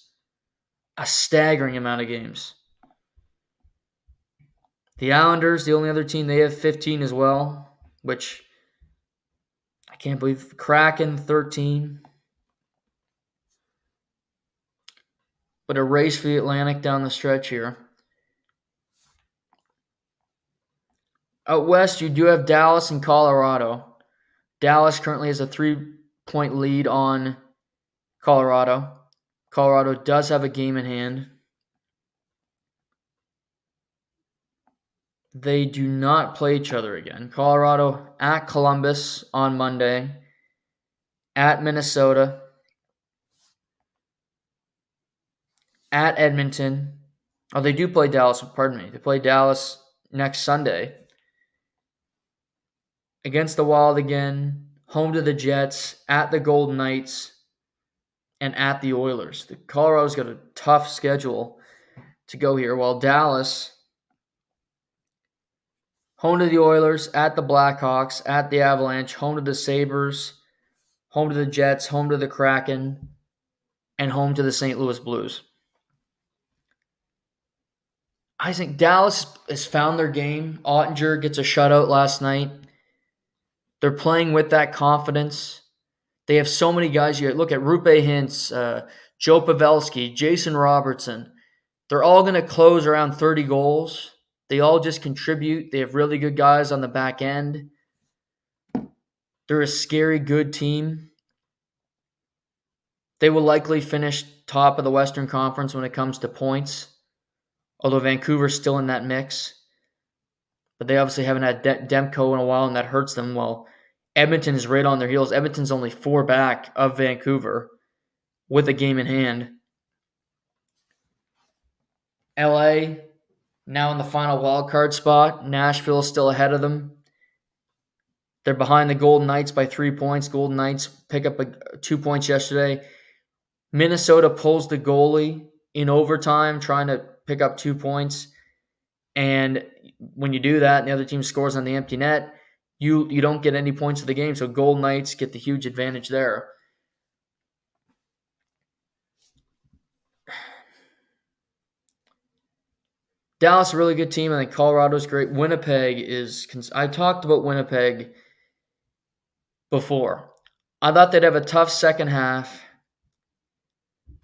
S1: a staggering amount of games. The Islanders, the only other team, they have 15 as well, which I can't believe. Kraken, 13. But a race for the Atlantic down the stretch here. Out west, you do have Dallas and Colorado. Dallas currently has a 3-point lead on Colorado. Colorado does have a game in hand. They do not play each other again. Colorado at Columbus on Monday, at Minnesota, at Edmonton. Oh, they do play Dallas, pardon me. They play Dallas next Sunday. Against the Wild again, home to the Jets, at the Golden Knights, and at the Oilers. The Colorado's got a tough schedule to go here, while Dallas, home to the Oilers, at the Blackhawks, at the Avalanche, home to the Sabres, home to the Jets, home to the Kraken, and home to the St. Louis Blues. I think Dallas has found their game. Ottinger gets a shutout last night. They're playing with that confidence. They have so many guys. You look at Rupe Hintz, Joe Pavelski, Jason Robertson. They're all going to close around 30 goals. They all just contribute. They have really good guys on the back end. They're a scary good team. They will likely finish top of the Western Conference when it comes to points, although Vancouver's still in that mix. But they obviously haven't had Demko in a while, and that hurts them. Well, Edmonton is right on their heels. Edmonton's only 4 back of Vancouver with a game in hand. LA, now in the final wild card spot. Nashville's still ahead of them. They're behind the Golden Knights by 3 points. Golden Knights pick up 2 points yesterday. Minnesota pulls the goalie in overtime, trying to pick up 2 points. And when you do that and the other team scores on the empty net, you don't get any points of the game. So Golden Knights get the huge advantage there. Dallas, a really good team. I think Colorado's great. Winnipeg is... I talked about Winnipeg before. I thought they'd have a tough second half.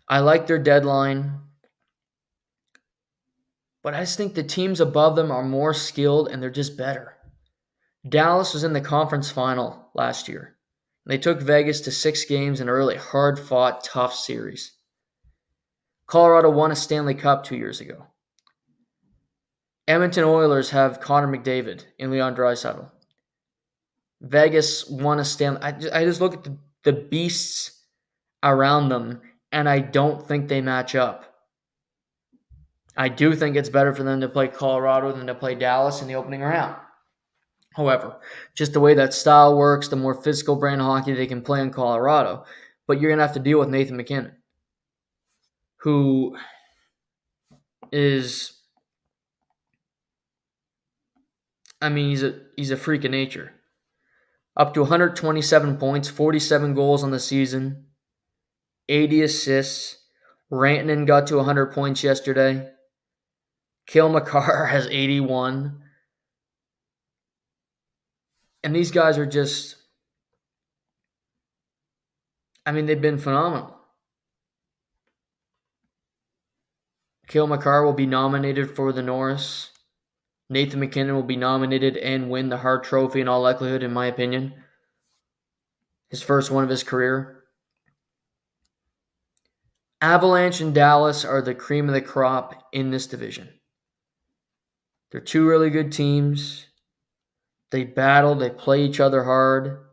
S1: I like their deadline. But I just think the teams above them are more skilled and they're just better. Dallas was in the conference final last year. They took Vegas to 6 games in a really hard-fought, tough series. Colorado won a Stanley Cup 2 years ago. Edmonton Oilers have Connor McDavid and Leon Draisaitl. Vegas won a Stanley... I just look at the beasts around them, and I don't think they match up. I do think it's better for them to play Colorado than to play Dallas in the opening round. However, just the way that style works, the more physical brand of hockey they can play in Colorado. But you're going to have to deal with Nathan MacKinnon, who is... he's a freak of nature. Up to 127 points, 47 goals on the season, 80 assists. Rantanen got to 100 points yesterday. Cale Makar has 81. And these guys are just... they've been phenomenal. Cale Makar will be nominated for the Norris. Nathan MacKinnon will be nominated and win the Hart Trophy in all likelihood, in my opinion. His first one of his career. Avalanche and Dallas are the cream of the crop in this division. They're 2 really good teams. They battle, they play each other hard.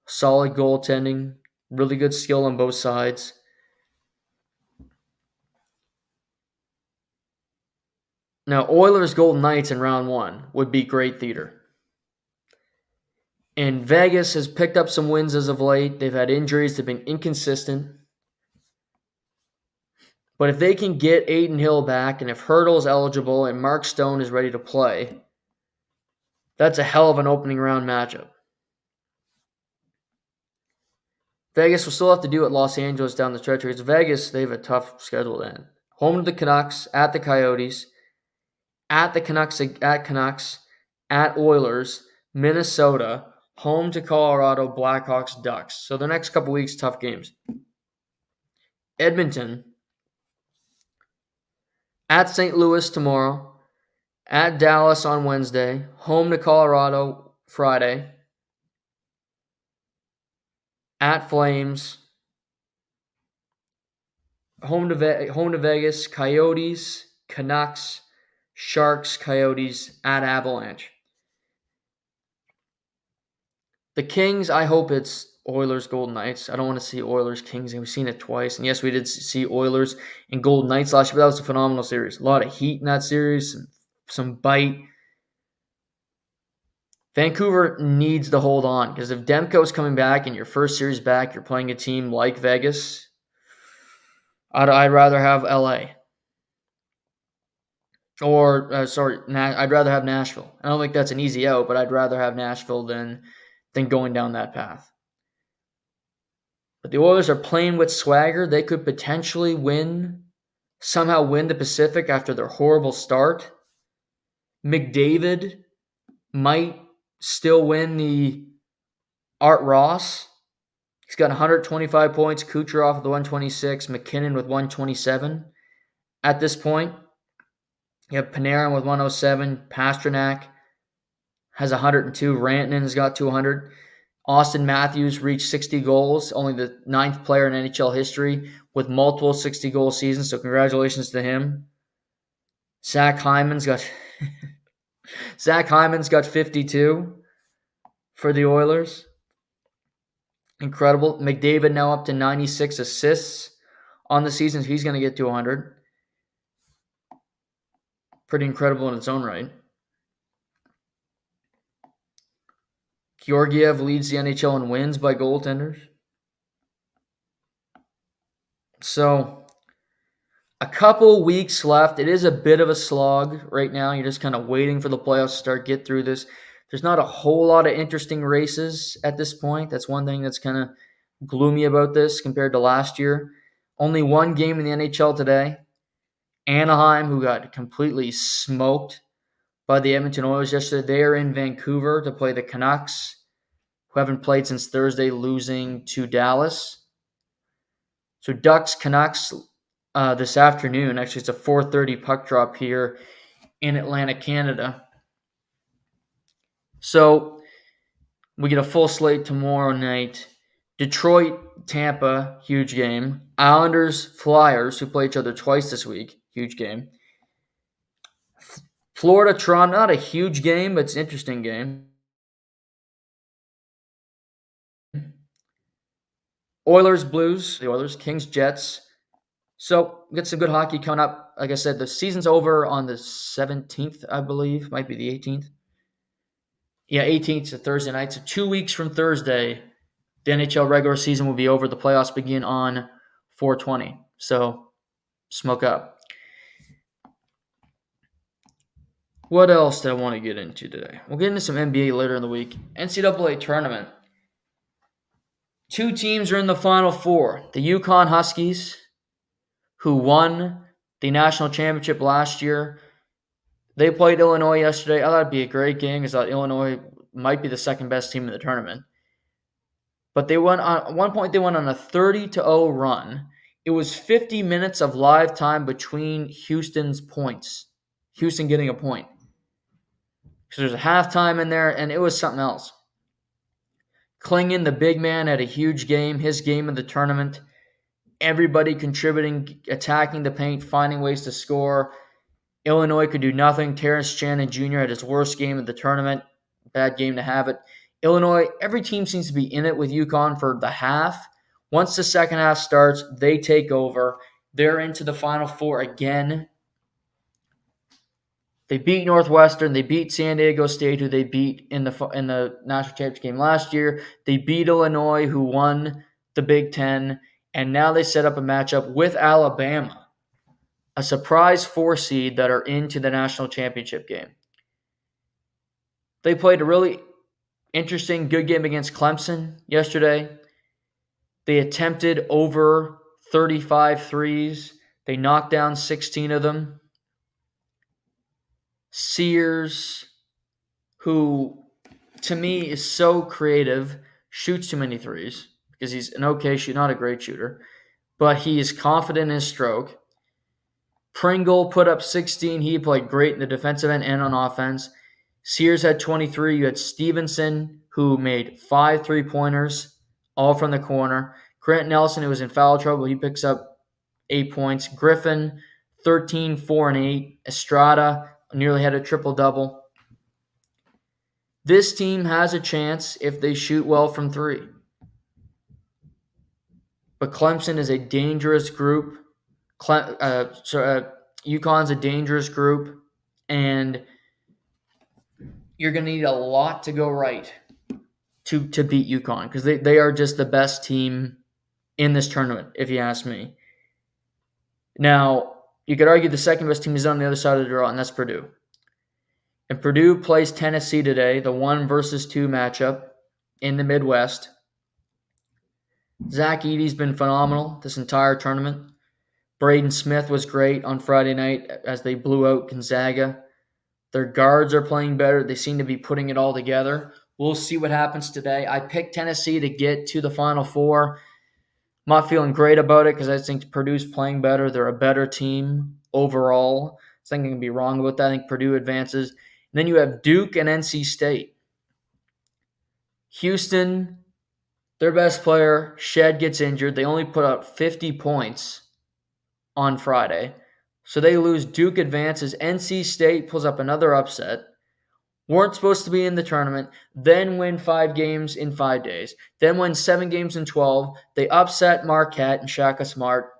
S1: Solid goaltending, really good skill on both sides. Now, Oilers Golden Knights in round 1 would be great theater. And Vegas has picked up some wins as of late. They've had injuries, they've been inconsistent. But if they can get Adin Hill back, and if Hurdle is eligible and Mark Stone is ready to play, That's a hell of an opening round matchup. Vegas will still have to do at Los Angeles down the stretch because Vegas, they have a tough schedule then. Home to the Canucks, at the Coyotes, at the Canucks, at Oilers, Minnesota, home to Colorado, Blackhawks, Ducks. So the next couple weeks, tough games. Edmonton, at St. Louis tomorrow, at Dallas on Wednesday, home to Colorado Friday, at Flames, home to Vegas, Coyotes, Canucks, Sharks, Coyotes, at Avalanche. The Kings, I hope it's Oilers, Golden Knights. I don't want to see Oilers, Kings. We've seen it twice. And yes, we did see Oilers and Golden Knights last year, but that was a phenomenal series. A lot of heat in that series, some bite. Vancouver needs to hold on because if Demko's coming back and your first series back, you're playing a team like Vegas, I'd rather have LA. I'd rather have Nashville. I don't think that's an easy out, but I'd rather have Nashville than going down that path. But the Oilers are playing with swagger. They could potentially somehow win the Pacific after their horrible start. McDavid might still win the Art Ross. He's got 125 points. Kucherov with 126. McKinnon with 127. At this point, you have Panarin with 107. Pastrnak has 102. Rantanen's got 200. Austin Matthews reached 60 goals, only the 9th player in NHL history with multiple 60-goal seasons, so congratulations to him. Zach Hyman's got 52 for the Oilers. Incredible. McDavid now up to 96 assists on the season. He's going to get to 100. Pretty incredible in its own right. Georgiev leads the NHL in wins by goaltenders. So, a couple weeks left. It is a bit of a slog right now. You're just kind of waiting for the playoffs to start, get through this. There's not a whole lot of interesting races at this point. That's one thing that's kind of gloomy about this compared to last year. Only one game in the NHL today. Anaheim, who got completely smoked by the Edmonton Oilers yesterday, they are in Vancouver to play the Canucks, who haven't played since Thursday, losing to Dallas. So Ducks, Canucks this afternoon. Actually, it's a 4:30 puck drop here in Atlantic, Canada. So we get a full slate tomorrow night. Detroit, Tampa, huge game. Islanders, Flyers, who play each other twice this week, huge game. Florida, Toronto, not a huge game, but it's an interesting game. Oilers, Blues, the Oilers, Kings, Jets. So we got some good hockey coming up. Like I said, the season's over on the 17th, I believe. Might be the 18th. Yeah, 18th is a Thursday night. So 2 weeks from Thursday, the NHL regular season will be over. The playoffs begin on 4/20. So smoke up. What else did I want to get into today? We'll get into some NBA later in the week. NCAA tournament. 2 teams are in the Final Four. The UConn Huskies, who won the national championship last year. They played Illinois yesterday. I thought it'd be a great game because I thought Illinois might be the second best team in the tournament. But they won at one point. They went on a 30-0 run. It was 50 minutes of live time between Houston's points. Houston getting a point. So there's a halftime in there, and it was something else. Klingon, the big man, had a huge game. His game of the tournament. Everybody contributing, attacking the paint, finding ways to score. Illinois could do nothing. Terrence Shannon Jr. had his worst game of the tournament. Bad game to have it. Illinois, every team seems to be in it with UConn for the half. Once the second half starts, they take over. They're into the Final Four again. They beat Northwestern. They beat San Diego State, who they beat in the national championship game last year. They beat Illinois, who won the Big Ten. And now they set up a matchup with Alabama, a surprise 4 seed that are into the national championship game. They played a really interesting, good game against Clemson yesterday. They attempted over 35 threes. They knocked down 16 of them. Sears, who to me is so creative, shoots too many threes because he's an okay shooter, not a great shooter, but he is confident in his stroke. Pringle put up 16. He played great in the defensive end and on offense. Sears had 23. You had Stevenson, who made 5 3-pointers, all from the corner. Grant Nelson, who was in foul trouble, he picks up 8 points. Griffin, 13, 4, and 8. Estrada nearly had a triple-double. This team has a chance if they shoot well from 3. But Clemson is a dangerous group. UConn's a dangerous group, and you're going to need a lot to go right to beat UConn because they are just the best team in this tournament, if you ask me. Now, you could argue the second best team is on the other side of the draw, and that's Purdue. And Purdue plays Tennessee today, the 1 versus 2 matchup in the Midwest. Zach Edey's been phenomenal this entire tournament. Braden Smith was great on Friday night as they blew out Gonzaga. Their guards are playing better. They seem to be putting it all together. We'll see what happens today. I picked Tennessee to get to the Final Four. I'm not feeling great about it because I think Purdue's playing better. They're a better team overall. I think I can be wrong about that. I think Purdue advances. And then you have Duke and NC State. Houston, their best player, Shed, gets injured. They only put up 50 points on Friday. So they lose. Duke advances. NC State pulls up another upset. Weren't supposed to be in the tournament, then win 5 games in 5 days, then win 7 games in 12. They upset Marquette and Shaka Smart,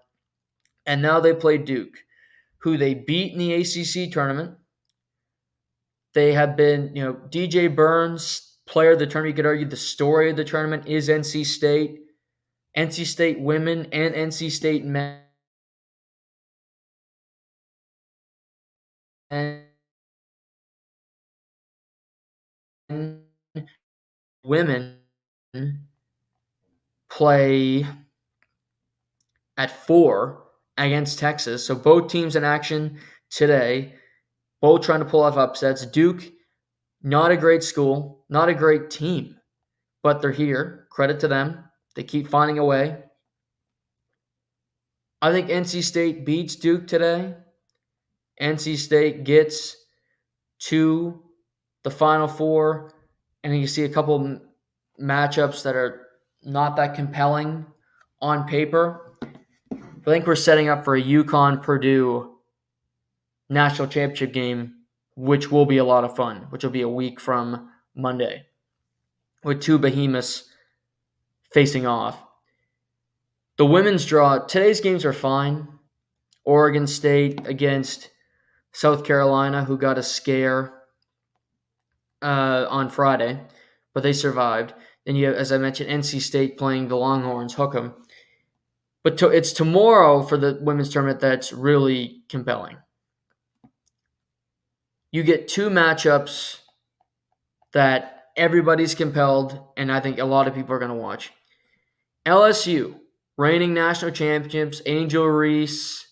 S1: and now they play Duke, who they beat in the ACC tournament. They have been, DJ Burns, player of the tournament. You could argue the story of the tournament is NC State. NC State women and NC State men women play at 4 against Texas. So both teams in action today, both trying to pull off upsets. Duke, not a great school, not a great team, but they're here. Credit to them. They keep finding a way. I think NC State beats Duke today. NC State gets to the Final Four, and you see a couple matchups that are not that compelling on paper. I think we're setting up for a UConn-Purdue national championship game, which will be a lot of fun, which will be a week from Monday, with 2 behemoths facing off. The women's draw, today's games are fine. Oregon State against South Carolina, who got a scare on Friday, but they survived. Then you have, as I mentioned, NC State playing the Longhorns, hook 'em. But it's tomorrow for the women's tournament that's really compelling. You get 2 matchups that everybody's compelled, and I think a lot of people are going to watch. LSU, reigning national champions, Angel Reese,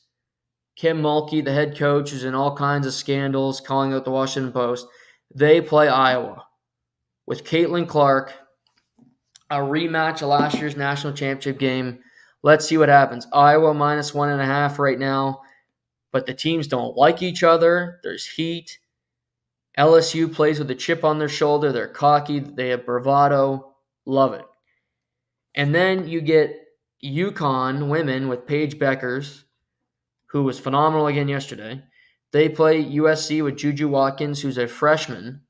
S1: Kim Mulkey, the head coach, who's in all kinds of scandals, calling out the Washington Post. They play Iowa with Caitlin Clark, a rematch of last year's national championship game. Let's see what happens. Iowa minus 1.5 right now, but the teams don't like each other. There's heat. LSU plays with a chip on their shoulder. They're cocky. They have bravado. Love it. And then you get UConn women with Paige Beckers, who was phenomenal again yesterday. They play USC with Juju Watkins, who's a freshman,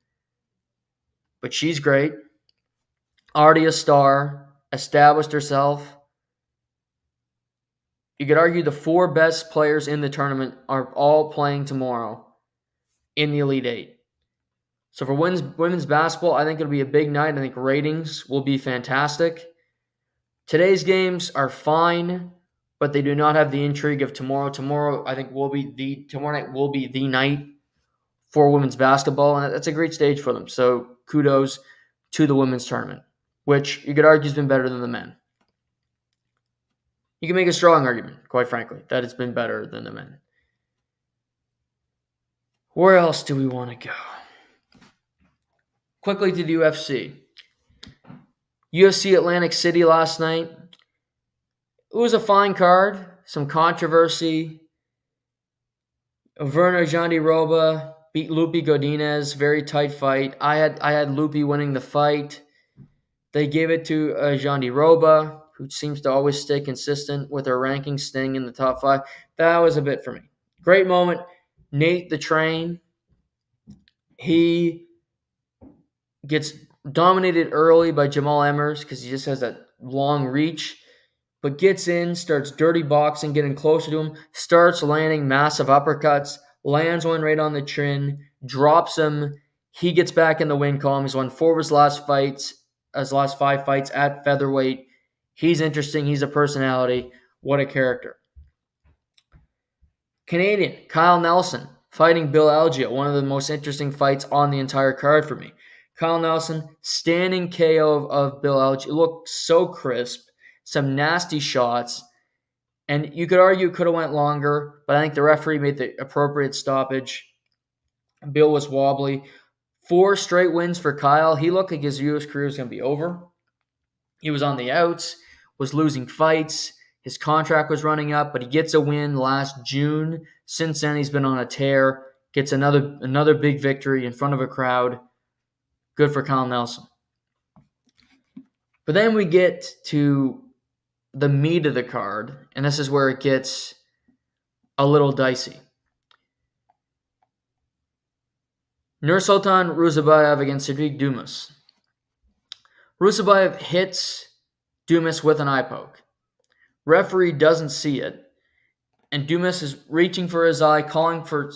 S1: but she's great. Already a star, established herself. You could argue the 4 best players in the tournament are all playing tomorrow in the Elite 8. So for women's basketball, I think it'll be a big night. I think ratings will be fantastic. Today's games are fine, but they do not have the intrigue of tomorrow. Tomorrow night will be the night for women's basketball, and that's a great stage for them. So kudos to the women's tournament, which you could argue has been better than the men. You can make a strong argument, quite frankly, that it's been better than the men. Where else do we want to go? Quickly to the UFC. UFC Atlantic City last night. It was a fine card. Some controversy. Verno Jandiroba beat Lupi Godinez. Very tight fight. I had Lupi winning the fight. They gave it to Jandiroba, who seems to always stay consistent with her rankings, staying in the top 5. That was a bit for me. Great moment. Nate the Train. He gets dominated early by Jamal Emmers because he just has that long reach, but gets in, starts dirty boxing, getting closer to him, starts landing massive uppercuts, lands one right on the chin, drops him. He gets back in the win column. He's won 4 of his last 5 fights at featherweight. He's interesting. He's a personality. What a character. Canadian, Kyle Nelson, fighting Bill Algeo. One of the most interesting fights on the entire card for me. Kyle Nelson, standing KO of Bill Algeo. Looked so crisp. Some nasty shots. And you could argue it could have went longer, but I think the referee made the appropriate stoppage. Bill was wobbly. 4 straight wins for Kyle. He looked like his U.S. career was going to be over. He was on the outs, was losing fights. His contract was running up, but he gets a win last June. Since then, he's been on a tear. Gets another big victory in front of a crowd. Good for Kyle Nelson. But then we get to the meat of the card, and this is where it gets a little dicey. Nursultan Ruzabayev against Sadiq Dumas. Ruzabayev hits Dumas with an eye poke. Referee doesn't see it, and Dumas is reaching for his eye, calling for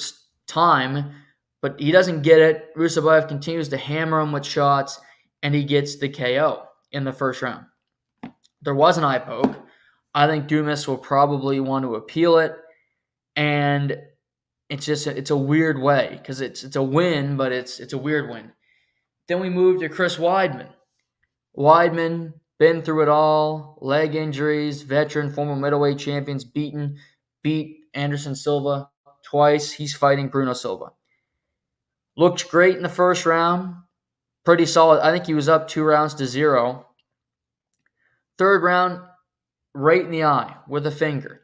S1: time, but he doesn't get it. Ruzabayev continues to hammer him with shots, and he gets the KO in the first round. There was an eye poke. I think Dumas will probably want to appeal it, and it's a weird way because it's a win, but it's a weird win. Then we move to Chris Weidman. Weidman, been through it all, leg injuries, veteran, former middleweight champions, beat Anderson Silva twice. He's fighting Bruno Silva. Looked great in the first round. Pretty solid. I think he was up 2-0. Third round, right in the eye with a finger.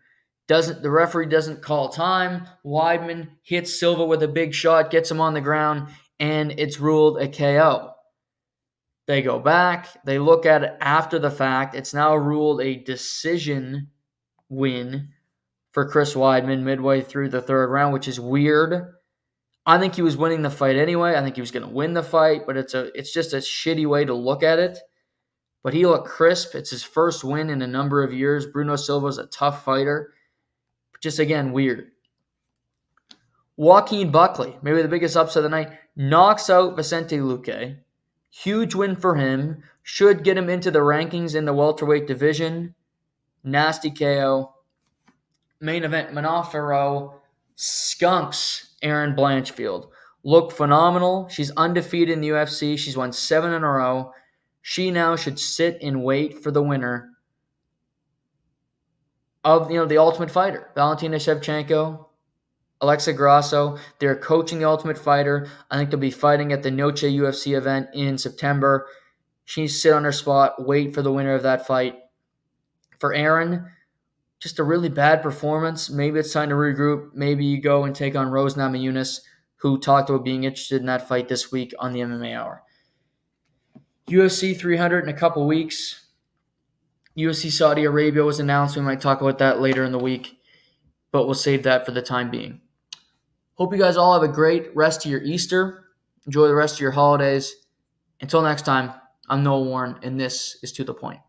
S1: The referee doesn't call time. Weidman hits Silva with a big shot, gets him on the ground, and it's ruled a KO. They go back. They look at it after the fact. It's now ruled a decision win for Chris Weidman midway through the third round, which is weird. I think he was winning the fight anyway. I think he was going to win the fight, but it's just a shitty way to look at it. But he looked crisp. It's his first win in a number of years. Bruno Silva's a tough fighter. Just, again, weird. Joaquin Buckley, maybe the biggest upset of the night, knocks out Vicente Luque. Huge win for him. Should get him into the rankings in the welterweight division. Nasty KO. Main event, Manaf Farrow skunks Erin Blanchfield. Looked phenomenal. She's undefeated in the UFC. She's won 7 in a row. She now should sit and wait for the winner of the Ultimate Fighter. Valentina Shevchenko, Alexa Grasso. They're coaching the Ultimate Fighter. I think they'll be fighting at the Noche UFC event in September. She needs to sit on her spot, wait for the winner of that fight. For Erin, just a really bad performance. Maybe it's time to regroup. Maybe you go and take on Rose Namajunas, who talked about being interested in that fight this week on the MMA Hour. UFC 300 in a couple weeks. UFC Saudi Arabia was announced. We might talk about that later in the week, but we'll save that for the time being. Hope you guys all have a great rest of your Easter. Enjoy the rest of your holidays. Until next time, I'm Noah Warren, and this is To The Point.